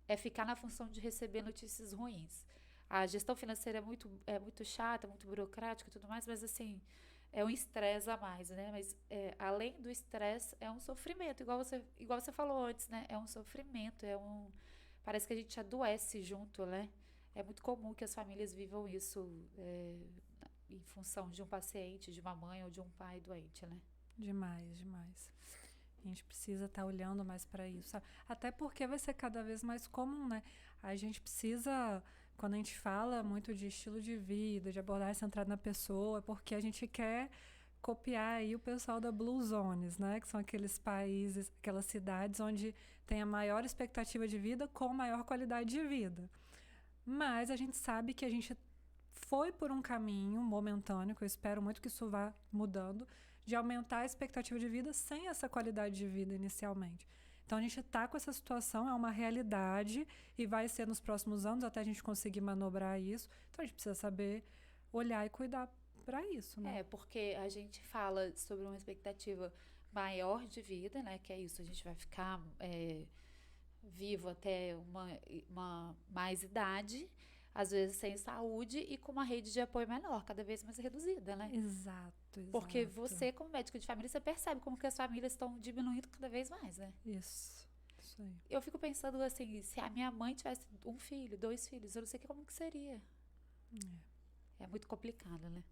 é ficar na função de receber notícias ruins. A gestão financeira é muito chata, muito burocrática e tudo mais, mas assim, é um estresse a mais, né? Mas além do estresse, é um sofrimento, igual você falou antes, né? É um sofrimento, parece que a gente adoece junto, né? É muito comum que as famílias vivam isso em função de um paciente, de uma mãe ou de um pai doente, né? Demais, demais. A gente precisa estar olhando mais para isso, sabe? Até porque vai ser cada vez mais comum, né? A gente precisa, quando a gente fala muito de estilo de vida, de abordagem centrada na pessoa, é porque a gente quer copiar aí o pessoal da Blue Zones, né? Que são aqueles países, aquelas cidades onde tem a maior expectativa de vida com maior qualidade de vida. Mas a gente sabe que a gente foi por um caminho momentâneo, que eu espero muito que isso vá mudando, de aumentar a expectativa de vida sem essa qualidade de vida inicialmente. Então a gente está com essa situação, é uma realidade e vai ser nos próximos anos até a gente conseguir manobrar isso. Então a gente precisa saber olhar e cuidar para isso, né? Porque a gente fala sobre uma expectativa maior de vida, né? Que é isso, a gente vai ficar vivo até uma mais idade, às vezes sem saúde e com uma rede de apoio menor, cada vez mais reduzida, né? Exato. Porque você, como médico de família, você percebe como que as famílias estão diminuindo cada vez mais, né? Isso aí. Eu fico pensando assim, se a minha mãe tivesse 1 filho, 2 filhos, eu não sei como que seria. É muito complicado, né?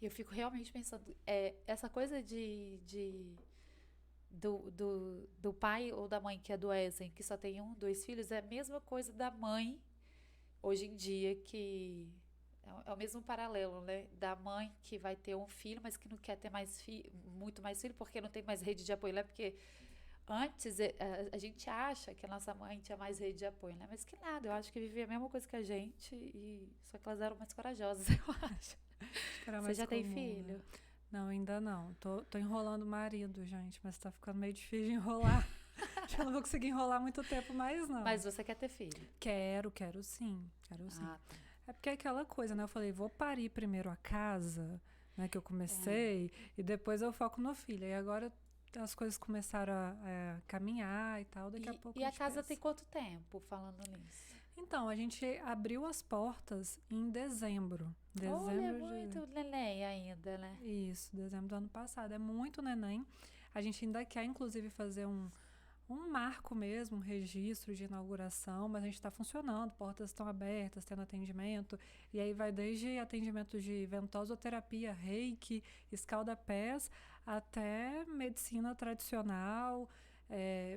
E eu fico realmente pensando, essa coisa do pai ou da mãe que adoecem, que só tem 1, 2 filhos, é a mesma coisa da mãe, hoje em dia, que é o mesmo paralelo, né? Da mãe que vai ter 1 filho, mas que não quer ter muito mais filho, porque não tem mais rede de apoio, né? Porque antes a gente acha que a nossa mãe tinha mais rede de apoio, né? Mas que nada, eu acho que vivia a mesma coisa que a gente, só que elas eram mais corajosas, eu acho. Você já tem filho? Não, ainda não. Tô enrolando o marido, gente, mas tá ficando meio difícil de enrolar. Eu não vou conseguir enrolar muito tempo mais, não. Mas você quer ter filho? Quero sim. Tá. É porque é aquela coisa, né? Eu falei, vou parir primeiro a casa, né? Que eu comecei, e depois eu foco no filho. E agora as coisas começaram a caminhar e tal, daqui a pouco E a casa tem quanto tempo, falando nisso? Então, a gente abriu as portas em dezembro. Olha, é muito neném ainda, né? Isso, dezembro do ano passado. É muito neném. A gente ainda quer, inclusive, fazer um marco mesmo, um registro de inauguração, mas a gente está funcionando, portas estão abertas, tendo atendimento, e aí vai desde atendimento de ventosoterapia, reiki, escalda-pés, até medicina tradicional,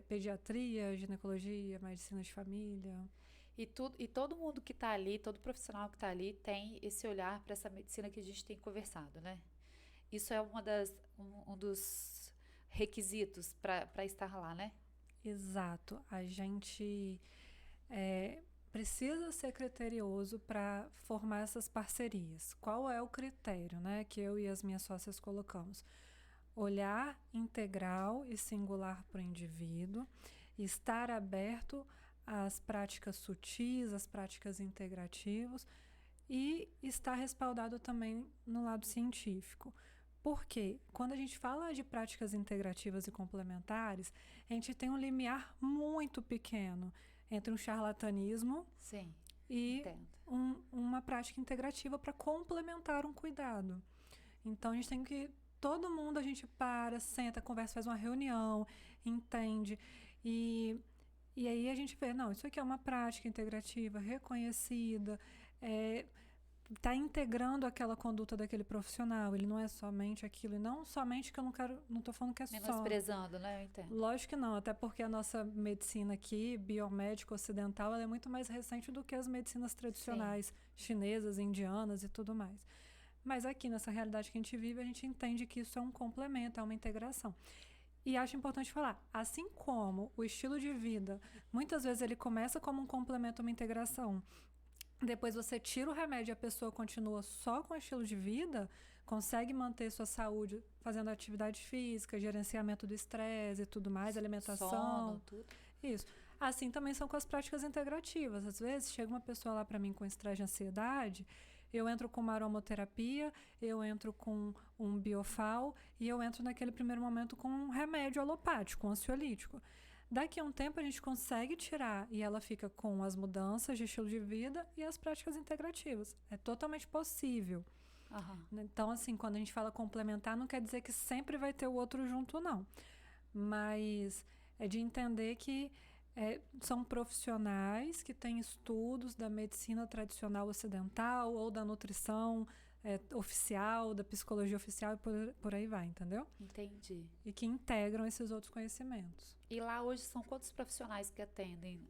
pediatria, ginecologia, medicina de família. E todo mundo que está ali, todo profissional que está ali, tem esse olhar para essa medicina que a gente tem conversado, né? Isso é um dos requisitos para estar lá, né? Exato. A gente precisa ser criterioso para formar essas parcerias. Qual é o critério, né, que eu e as minhas sócias colocamos? Olhar integral e singular para o indivíduo, estar aberto às práticas sutis, às práticas integrativas e estar respaldado também no lado científico. Porque quando a gente fala de práticas integrativas e complementares, a gente tem um limiar muito pequeno entre um charlatanismo e uma prática integrativa para complementar um cuidado. Então, a gente tem que... Todo mundo, a gente para, senta, conversa, faz uma reunião, entende. E aí a gente vê, não, isso aqui é uma prática integrativa reconhecida, está integrando aquela conduta daquele profissional. Ele não é somente aquilo, e não somente que eu não estou falando que é só. Menosprezando, né? Eu entendo. Lógico que não, até porque a nossa medicina aqui, biomédica ocidental, ela é muito mais recente do que as medicinas tradicionais chinesas, indianas e tudo mais. Mas aqui, nessa realidade que a gente vive, a gente entende que isso é um complemento, é uma integração. E acho importante falar, assim como o estilo de vida, muitas vezes ele começa como um complemento, uma integração. Depois você tira o remédio e a pessoa continua só com o estilo de vida, consegue manter sua saúde fazendo atividade física, gerenciamento do estresse e tudo mais, alimentação. Sono, tudo. Isso. Assim também são com as práticas integrativas. Às vezes chega uma pessoa lá para mim com estresse de ansiedade, eu entro com uma aromaterapia, eu entro com um biofal e eu entro naquele primeiro momento com um remédio alopático, um ansiolítico. Daqui a um tempo a gente consegue tirar e ela fica com as mudanças de estilo de vida e as práticas integrativas. É totalmente possível. Uhum. Então, assim, quando a gente fala complementar, não quer dizer que sempre vai ter o outro junto, não. Mas é de entender que são profissionais que têm estudos da medicina tradicional ocidental ou da nutrição oficial, da psicologia oficial e por aí vai, entendeu? Entendi. E que integram esses outros conhecimentos. E lá hoje são quantos profissionais que atendem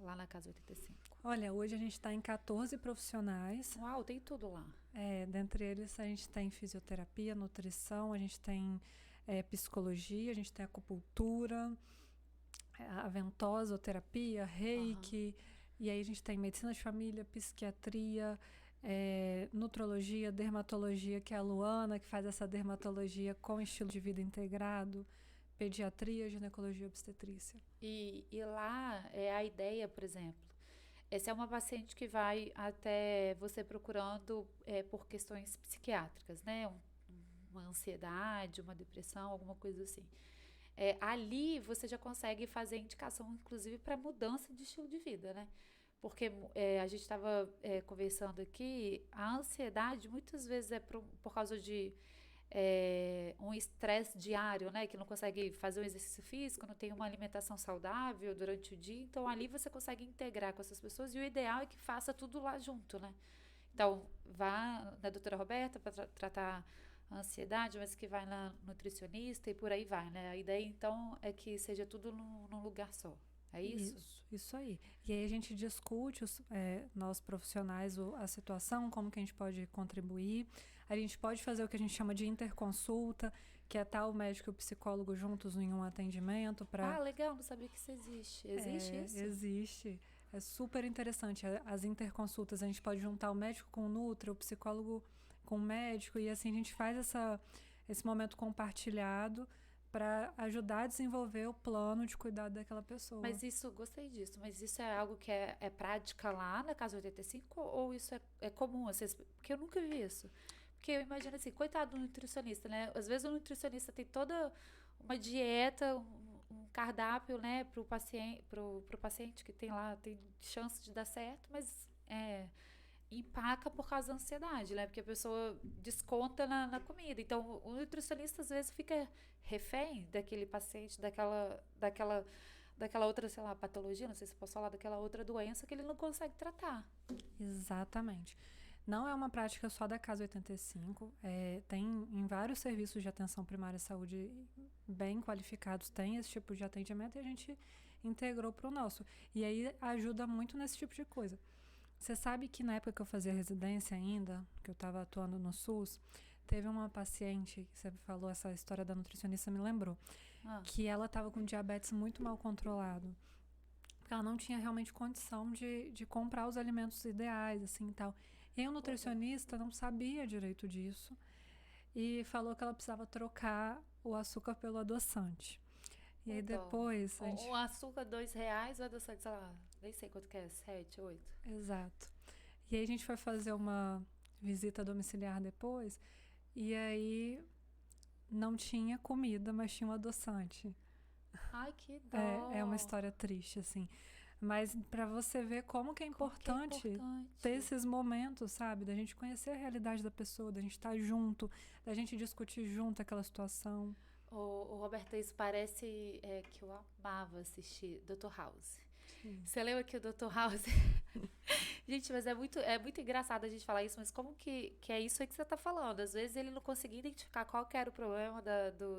lá na Casa 85? Olha, hoje a gente está em 14 profissionais. Uau, tem tudo lá. Dentre eles a gente tem fisioterapia, nutrição, a gente tem psicologia, a gente tem acupuntura, a ventosoterapia, reiki, e aí a gente tem medicina de família, psiquiatria, nutrologia, dermatologia, que é a Luana, que faz essa dermatologia com estilo de vida integrado, pediatria, ginecologia, obstetrícia. E lá a ideia, por exemplo, essa é uma paciente que vai até você procurando por questões psiquiátricas, né? Uma ansiedade, uma depressão, alguma coisa assim. Ali você já consegue fazer indicação, inclusive, para mudança de estilo de vida, né? Porque a gente estava conversando aqui, a ansiedade muitas vezes é por causa de um estresse diário, né? Que não consegue fazer um exercício físico, não tem uma alimentação saudável durante o dia. Então, ali você consegue integrar com essas pessoas e o ideal é que faça tudo lá junto, né? Então, vá na doutora Roberta para tratar a ansiedade, mas que vai na nutricionista e por aí vai, né? A ideia, então, é que seja tudo num lugar só. É isso? Isso aí. E aí a gente discute, nós profissionais, a situação, como que a gente pode contribuir. A gente pode fazer o que a gente chama de interconsulta, que é estar o médico e o psicólogo juntos em um atendimento. Ah, legal, não sabia que isso existe. Existe isso? Existe. É super interessante. As interconsultas, a gente pode juntar o médico com o nutri, o psicólogo com o médico, e assim a gente faz esse momento compartilhado para ajudar a desenvolver o plano de cuidado daquela pessoa. Mas isso, gostei disso, mas isso é algo que é prática lá na Casa 85 ou isso é comum? Porque eu nunca vi isso. Porque eu imagino assim, coitado do nutricionista, né? Às vezes o nutricionista tem toda uma dieta, um cardápio, né, pro paciente que tem lá, tem chance de dar certo, mas empaca por causa da ansiedade, né? Porque a pessoa desconta na comida. Então, o nutricionista às vezes fica refém daquele paciente, daquela outra, sei lá, patologia, não sei se posso falar, daquela outra doença que ele não consegue tratar. Exatamente. Não é uma prática só da Casa 85, tem em vários serviços de atenção primária à saúde bem qualificados, tem esse tipo de atendimento e a gente integrou para o nosso. E aí ajuda muito nesse tipo de coisa. Você sabe que na época que eu fazia residência ainda, que eu estava atuando no SUS, teve uma paciente, que você falou essa história da nutricionista, me lembrou, que ela estava com diabetes muito mal controlado. Porque ela não tinha realmente condição de comprar os alimentos ideais, assim, e tal. E aí o nutricionista não sabia direito disso e falou que ela precisava trocar o açúcar pelo adoçante. E aí depois... O açúcar R$2, o adoçante, sei lá, nem sei quanto que é, 7, 8. Exato. E aí a gente foi fazer uma visita domiciliar depois e aí não tinha comida, mas tinha um adoçante. Ai, que dó! É uma história triste, assim. Mas para você ver como que é importante ter esses momentos, sabe? Da gente conhecer a realidade da pessoa, da gente estar junto, da gente discutir junto aquela situação. O Roberto, isso parece que eu amava assistir Dr. House. Você lembra que o Dr. House... Gente, mas é muito engraçado a gente falar isso, mas como que é isso aí que você está falando? Às vezes ele não conseguia identificar qual que era o problema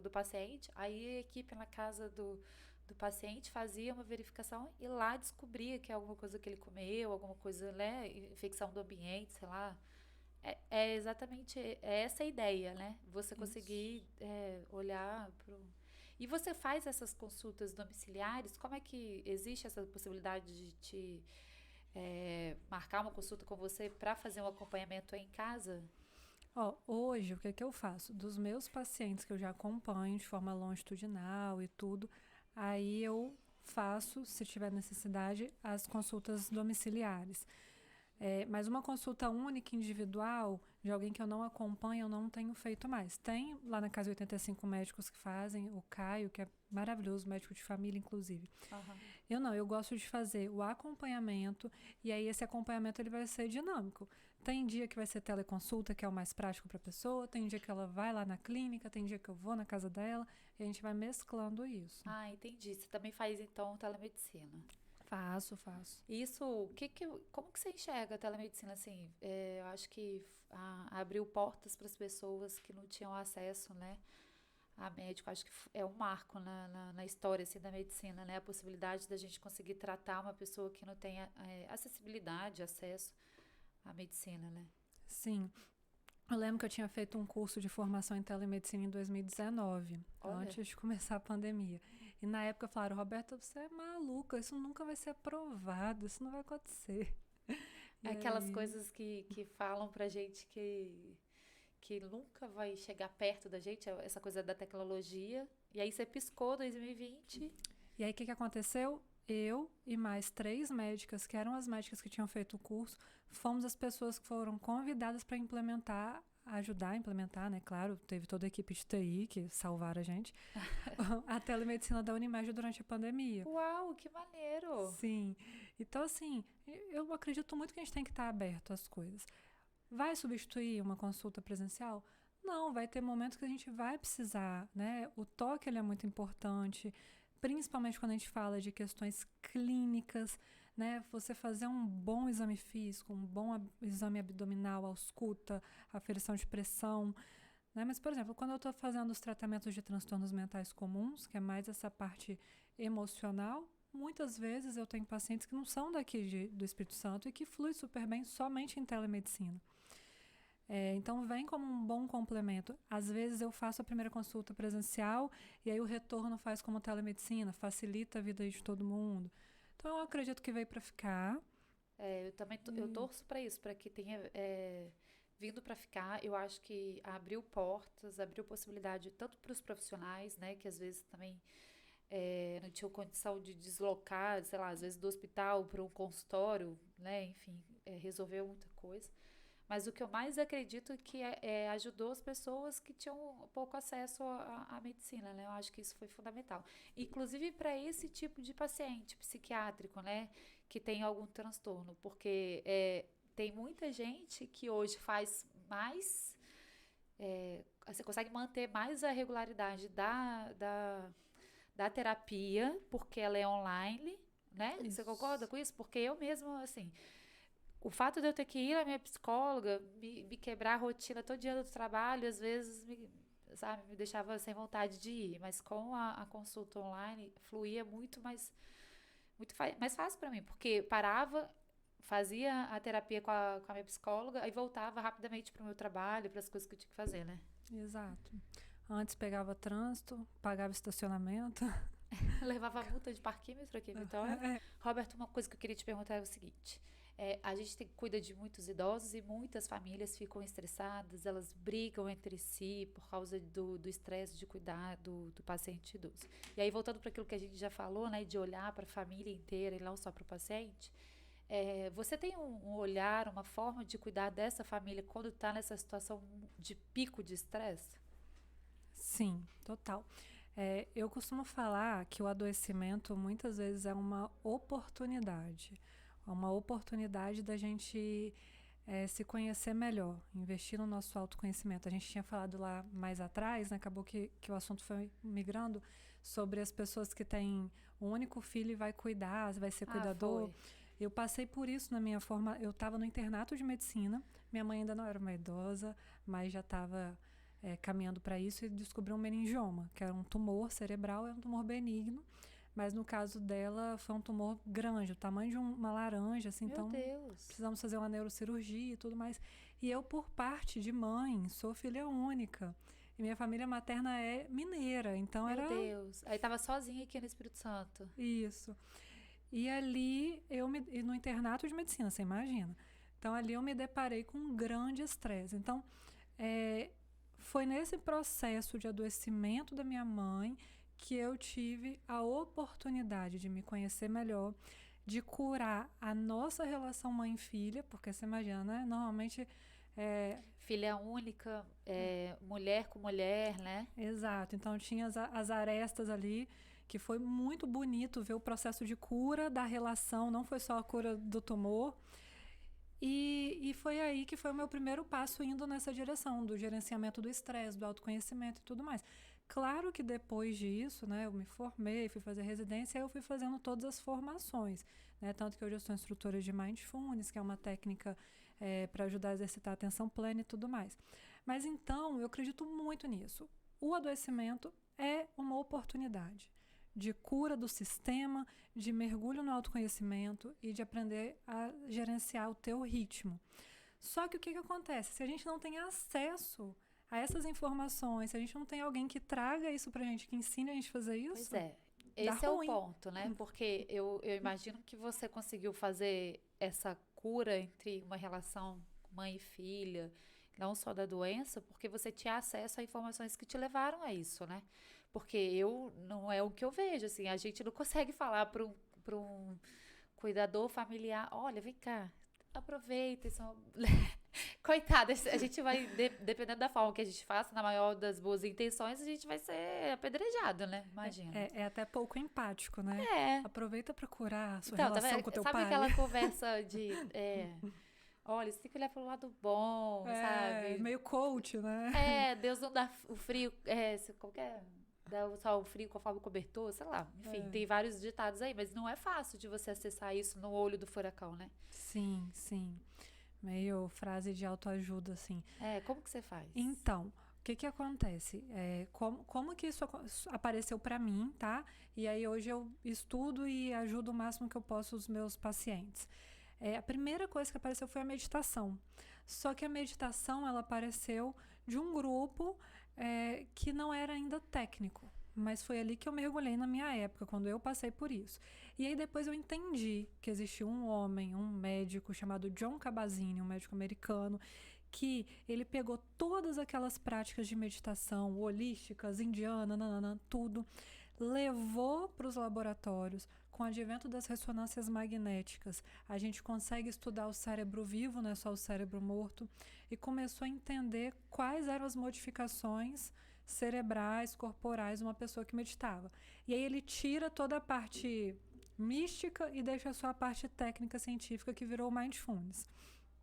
do paciente, aí a equipe na casa do paciente fazia uma verificação e lá descobria que é alguma coisa que ele comeu, alguma coisa, né, infecção do ambiente, sei lá. É exatamente essa a ideia, né? Você conseguir olhar pro... E você faz essas consultas domiciliares? Como é que existe essa possibilidade de te marcar uma consulta com você para fazer um acompanhamento em casa? Hoje, o que eu faço? Dos meus pacientes que eu já acompanho de forma longitudinal e tudo, aí eu faço, se tiver necessidade, as consultas domiciliares. Mas uma consulta única, individual, de alguém que eu não acompanho, eu não tenho feito mais. Tem lá na Casa 85 médicos que fazem, o Caio, que é maravilhoso, médico de família, inclusive. Uhum. Eu gosto de fazer o acompanhamento, e aí esse acompanhamento ele vai ser dinâmico. Tem dia que vai ser teleconsulta, que é o mais prático para a pessoa, tem dia que ela vai lá na clínica, tem dia que eu vou na casa dela, e a gente vai mesclando isso. Ah, entendi. Você também faz, então, telemedicina? Faço. Isso, como que você enxerga a telemedicina, assim? Eu acho que abriu portas para as pessoas que não tinham acesso, né, a médico. Acho que é um marco na história, assim, da medicina, né? A possibilidade da gente conseguir tratar uma pessoa que não tenha acessibilidade, acesso à medicina, né? Sim. Eu lembro que eu tinha feito um curso de formação em telemedicina em 2019, antes de começar a pandemia. E na época falaram, Roberta, você é maluca, isso nunca vai ser aprovado, isso não vai acontecer. Aquelas coisas que falam pra gente que nunca vai chegar perto da gente, essa coisa da tecnologia. E aí você piscou 2020. E aí o que aconteceu? Eu e mais 3 médicas, que eram as médicas que tinham feito o curso, fomos as pessoas que foram convidadas para ajudar a implementar, né? Claro, teve toda a equipe de TI que salvaram a gente, a telemedicina da Unimed durante a pandemia. Uau, que maneiro! Sim. Então, assim, eu acredito muito que a gente tem que estar aberto às coisas. Vai substituir uma consulta presencial? Não, vai ter momentos que a gente vai precisar, né? O toque, ele é muito importante, principalmente quando a gente fala de questões clínicas, né? Você fazer um bom exame físico, um bom exame abdominal, ausculta, aferição de pressão, né? Mas, por exemplo, quando eu estou fazendo os tratamentos de transtornos mentais comuns, que é mais essa parte emocional, muitas vezes eu tenho pacientes que não são daqui do Espírito Santo e que flui super bem somente em telemedicina. Então, vem como um bom complemento. Às vezes eu faço a primeira consulta presencial e aí o retorno faz como telemedicina, facilita a vida de todo mundo. Então, eu acredito que veio para ficar. Eu também eu torço para isso, para que tenha vindo para ficar. Eu acho que abriu portas, abriu possibilidade tanto para os profissionais, né, que às vezes também não tinham condição de deslocar, sei lá, às vezes do hospital para um consultório, né, enfim, resolveu muita coisa. Mas o que eu mais acredito é que ajudou as pessoas que tinham pouco acesso à medicina, né? Eu acho que isso foi fundamental. Inclusive para esse tipo de paciente psiquiátrico, né? Que tem algum transtorno. Porque tem muita gente que hoje faz mais... você consegue manter mais a regularidade da terapia, porque ela é online, né? Isso. Você concorda com isso? Porque eu mesma, assim... O fato de eu ter que ir à minha psicóloga, me quebrar a rotina todo dia do trabalho, às vezes me deixava sem vontade de ir. Mas com a consulta online, fluía muito mais fácil para mim, porque parava, fazia a terapia com a minha psicóloga e voltava rapidamente para o meu trabalho, para as coisas que eu tinha que fazer, né? Exato. Antes pegava trânsito, pagava estacionamento. Levava multa de parquímetro aqui em Vitória. Roberto, uma coisa que eu queria te perguntar é o seguinte... a gente cuida de muitos idosos e muitas famílias ficam estressadas, elas brigam entre si por causa do estresse de cuidar do paciente idoso. E aí, voltando para aquilo que a gente já falou, né, de olhar para a família inteira e não só para o paciente, você tem um olhar, uma forma de cuidar dessa família quando está nessa situação de pico de estresse? Sim, total. Eu costumo falar que o adoecimento muitas vezes é uma oportunidade da gente se conhecer melhor, investir no nosso autoconhecimento. A gente tinha falado lá mais atrás, né? Acabou que o assunto foi migrando sobre as pessoas que têm um único filho e vai cuidar, vai ser cuidador. Eu passei por isso na minha forma. Eu estava no internato de medicina, minha mãe ainda não era uma idosa, mas já estava caminhando para isso e descobriu um meningioma, que era um tumor cerebral, é um tumor benigno. Mas no caso dela foi um tumor grande, o tamanho de uma laranja, assim. Meu então Deus. Precisamos fazer uma neurocirurgia e tudo mais. E eu, por parte de mãe, sou filha única. E minha família materna é mineira, então Meu Deus. Aí tava sozinha aqui no Espírito Santo. Isso. E ali, e no internato de medicina, você imagina. Então ali eu me deparei com um grande estresse. Então, foi nesse processo de adoecimento da minha mãe que eu tive a oportunidade de me conhecer melhor, de curar a nossa relação mãe-filha, porque você imagina, né? Normalmente... filha única, mulher com mulher, né? Exato. Então tinha as arestas ali, que foi muito bonito ver o processo de cura da relação, não foi só a cura do tumor. E foi aí que foi o meu primeiro passo indo nessa direção, do gerenciamento do estresse, do autoconhecimento e tudo mais. Claro que depois disso, né, eu me formei, fui fazer residência, e eu fui fazendo todas as formações, né, tanto que hoje eu sou instrutora de Mindfulness, que é uma técnica para ajudar a exercitar a atenção plena e tudo mais. Mas então, eu acredito muito nisso. O adoecimento é uma oportunidade de cura do sistema, de mergulho no autoconhecimento e de aprender a gerenciar o teu ritmo. Só que o que acontece? Se a gente não tem acesso a essas informações, se a gente não tem alguém que traga isso pra gente, que ensine a gente a fazer isso... Pois é. Esse é o ponto, né? Porque eu imagino que você conseguiu fazer essa cura entre uma relação mãe e filha, não só da doença, porque você tinha acesso a informações que te levaram a isso, né? Porque não é o que eu vejo, assim, a gente não consegue falar para um cuidador familiar, olha, vem cá, aproveita isso. Coitada, a gente vai, dependendo da forma que a gente faça, na maior das boas intenções, a gente vai ser apedrejado, né? Imagina. É até pouco empático, né? Aproveita pra curar a sua relação com o teu pai. Sabe aquela conversa de... olha, você tem que olhar pro lado bom, sabe? Meio coach, né? Deus não dá o frio... qualquer... Dá só o frio conforme o cobertor, sei lá. Enfim, tem vários ditados aí, mas não é fácil de você acessar isso no olho do furacão, né? Sim, sim. Meio frase de autoajuda, assim. Como que você faz? Então, o que acontece? Como que isso apareceu para mim, tá? E aí hoje eu estudo e ajudo o máximo que eu posso os meus pacientes. A primeira coisa que apareceu foi a meditação. Só que a meditação, ela apareceu de um grupo que não era ainda técnico. Mas foi ali que eu mergulhei na minha época, quando eu passei por isso. E aí depois eu entendi que existia um homem, um médico chamado Jon Kabat-Zinn, um médico americano, Aqui, ele pegou todas aquelas práticas de meditação holísticas, indiana, nananã, tudo, levou para os laboratórios. Com o advento das ressonâncias magnéticas, a gente consegue estudar o cérebro vivo, não é só o cérebro morto, e começou a entender quais eram as modificações cerebrais, corporais de uma pessoa que meditava. E aí ele tira toda a parte mística e deixa só a parte técnica científica, que virou o Mindfulness.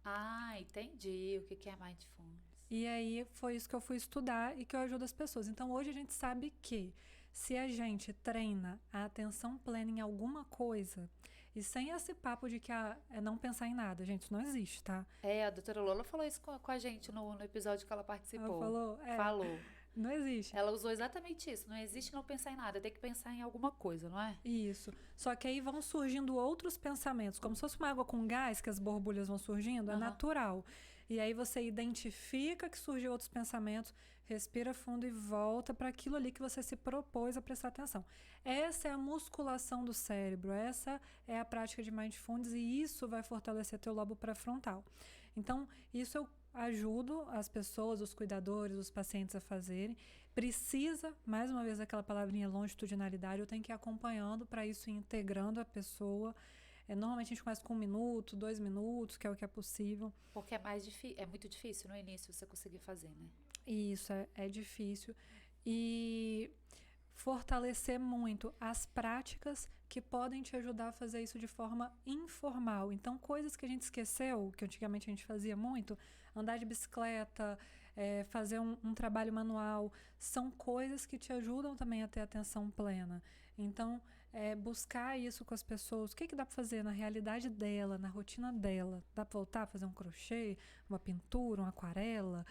Ah, entendi o que é Mindfulness. E aí foi isso que eu fui estudar e que eu ajudo as pessoas. Então hoje a gente sabe que se a gente treina a atenção plena em alguma coisa, e sem esse papo de que é não pensar em nada, gente, isso não existe, tá? A doutora Lola falou isso com a gente no episódio que ela participou. Ela falou? Falou. Não existe. Ela usou exatamente isso. Não existe não pensar em nada. Tem que pensar em alguma coisa, não é? Isso. Só que aí vão surgindo outros pensamentos, como se fosse uma água com gás, que as borbulhas vão surgindo, é natural. E aí você identifica que surgiu outros pensamentos, respira fundo e volta para aquilo ali que você se propôs a prestar atenção. Essa é a musculação do cérebro, essa é a prática de Mindfulness, e isso vai fortalecer teu lobo pré-frontal. Então, isso eu ajudo as pessoas, os cuidadores, os pacientes a fazerem. Precisa, mais uma vez, aquela palavrinha longitudinalidade, eu tenho que ir acompanhando para isso ir integrando a pessoa. Normalmente a gente começa com 1 minuto, 2 minutos, que é o que é possível. Porque é muito difícil no início você conseguir fazer, né? Isso, é difícil. E fortalecer muito as práticas que podem te ajudar a fazer isso de forma informal. Então, coisas que a gente esqueceu, que antigamente a gente fazia muito, andar de bicicleta, fazer um trabalho manual, são coisas que te ajudam também a ter atenção plena. Então, buscar isso com as pessoas. O que dá para fazer na realidade dela, na rotina dela? Dá para voltar a fazer um crochê, uma pintura, uma aquarela,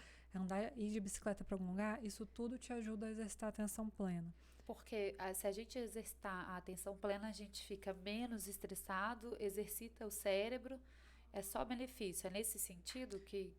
ir de bicicleta para algum lugar? Isso tudo te ajuda a exercitar a atenção plena. Porque se a gente exercitar a atenção plena, a gente fica menos estressado, exercita o cérebro. É só benefício. É nesse sentido que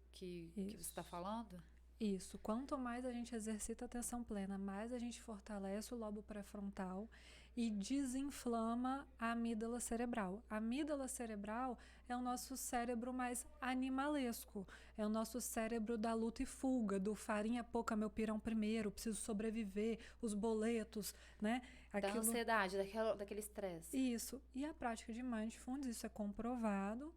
você está falando? Isso. Quanto mais a gente exercita a atenção plena, mais a gente fortalece o lobo pré-frontal e desinflama a amígdala cerebral. A amígdala cerebral é o nosso cérebro mais animalesco. É o nosso cérebro da luta e fuga, do farinha pouca, meu pirão primeiro, preciso sobreviver, os boletos, né? Da ansiedade, daquele estresse. Isso. E a prática de Mindfulness, isso é comprovado,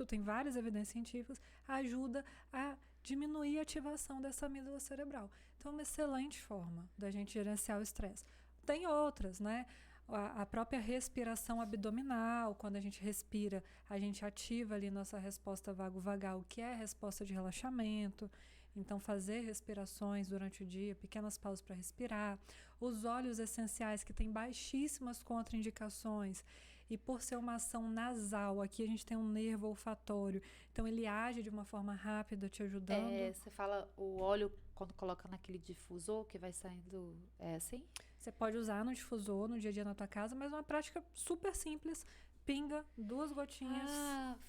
tem várias evidências científicas, ajuda a diminuir a ativação dessa amígdala cerebral. Então, é uma excelente forma da gente gerenciar o estresse. Tem outras, né? A própria respiração abdominal, quando a gente respira, a gente ativa ali nossa resposta vago-vagal, que é a resposta de relaxamento. Então, fazer respirações durante o dia, pequenas pausas para respirar. Os óleos essenciais, que têm baixíssimas contraindicações. E por ser uma ação nasal, aqui a gente tem um nervo olfatório. Então, ele age de uma forma rápida, te ajudando. Você fala o óleo, quando coloca naquele difusor, que vai saindo, é assim? Você pode usar no difusor, no dia a dia na tua casa, mas é uma prática super simples. Pinga 2 gotinhas.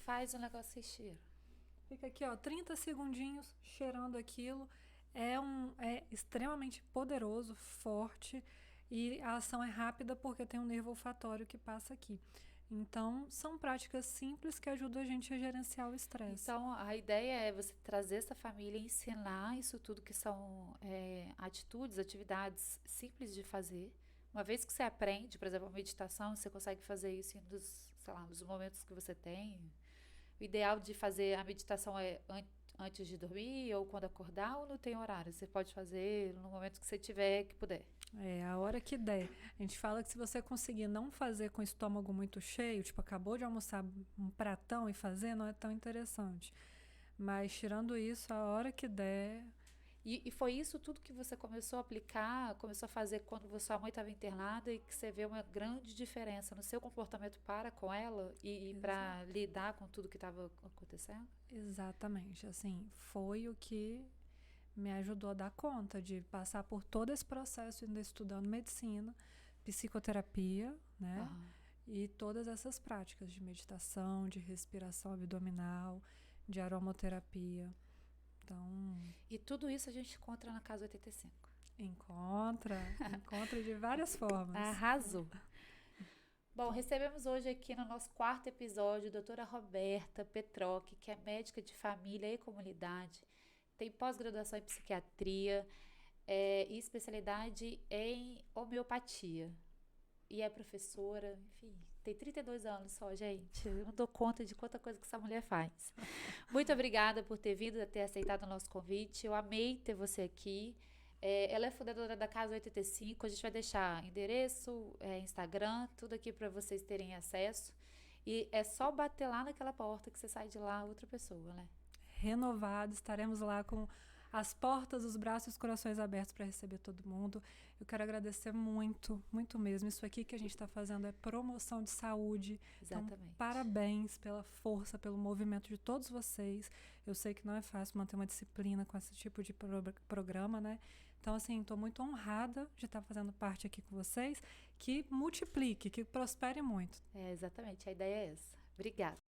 Faz o negócio e cheira. Fica aqui, 30 segundinhos cheirando aquilo. É extremamente poderoso, forte, e a ação é rápida porque tem um nervo olfatório que passa aqui. Então, são práticas simples que ajudam a gente a gerenciar o estresse. Então, a ideia é você trazer essa família e ensinar isso tudo que são atitudes, atividades simples de fazer. Uma vez que você aprende, por exemplo, a meditação, você consegue fazer isso nos momentos que você tem. O ideal de fazer a meditação é antes de dormir ou quando acordar, ou não tem horário? Você pode fazer no momento que você tiver, que puder. A hora que der. A gente fala que se você conseguir não fazer com o estômago muito cheio, tipo, acabou de almoçar um pratão e fazer, não é tão interessante. Mas, tirando isso, a hora que der... E foi isso tudo que você começou a aplicar, começou a fazer quando sua mãe estava internada e que você vê uma grande diferença no seu comportamento para com ela e para lidar com tudo que estava acontecendo? Exatamente. Assim, foi o que me ajudou a dar conta de passar por todo esse processo, ainda estudando medicina, psicoterapia, né? E todas essas práticas de meditação, de respiração abdominal, de aromaterapia. Então... E tudo isso a gente encontra na Casa 85. Encontra de várias formas. Arrasou. Bom, recebemos hoje aqui no nosso 4º episódio a doutora Roberta Petrocchi, que é médica de família e comunidade, tem pós-graduação em psiquiatria e especialidade em homeopatia. E é professora, enfim, tem 32 anos só, gente. Eu não dou conta de quanta coisa que essa mulher faz. Muito obrigada por ter vindo, ter aceitado o nosso convite. Eu amei ter você aqui. Ela é fundadora da Casa 85. A gente vai deixar endereço, Instagram, tudo aqui para vocês terem acesso. E é só bater lá naquela porta que você sai de lá outra pessoa, né? Renovado, estaremos lá com as portas, os braços e os corações abertos para receber todo mundo. Eu quero agradecer muito, muito mesmo. Isso aqui que a gente está fazendo é promoção de saúde. Exatamente. Então, parabéns pela força, pelo movimento de todos vocês. Eu sei que não é fácil manter uma disciplina com esse tipo de programa, né? Então, assim, estou muito honrada de estar fazendo parte aqui com vocês. Que multiplique, que prospere muito. Exatamente. A ideia é essa. Obrigada.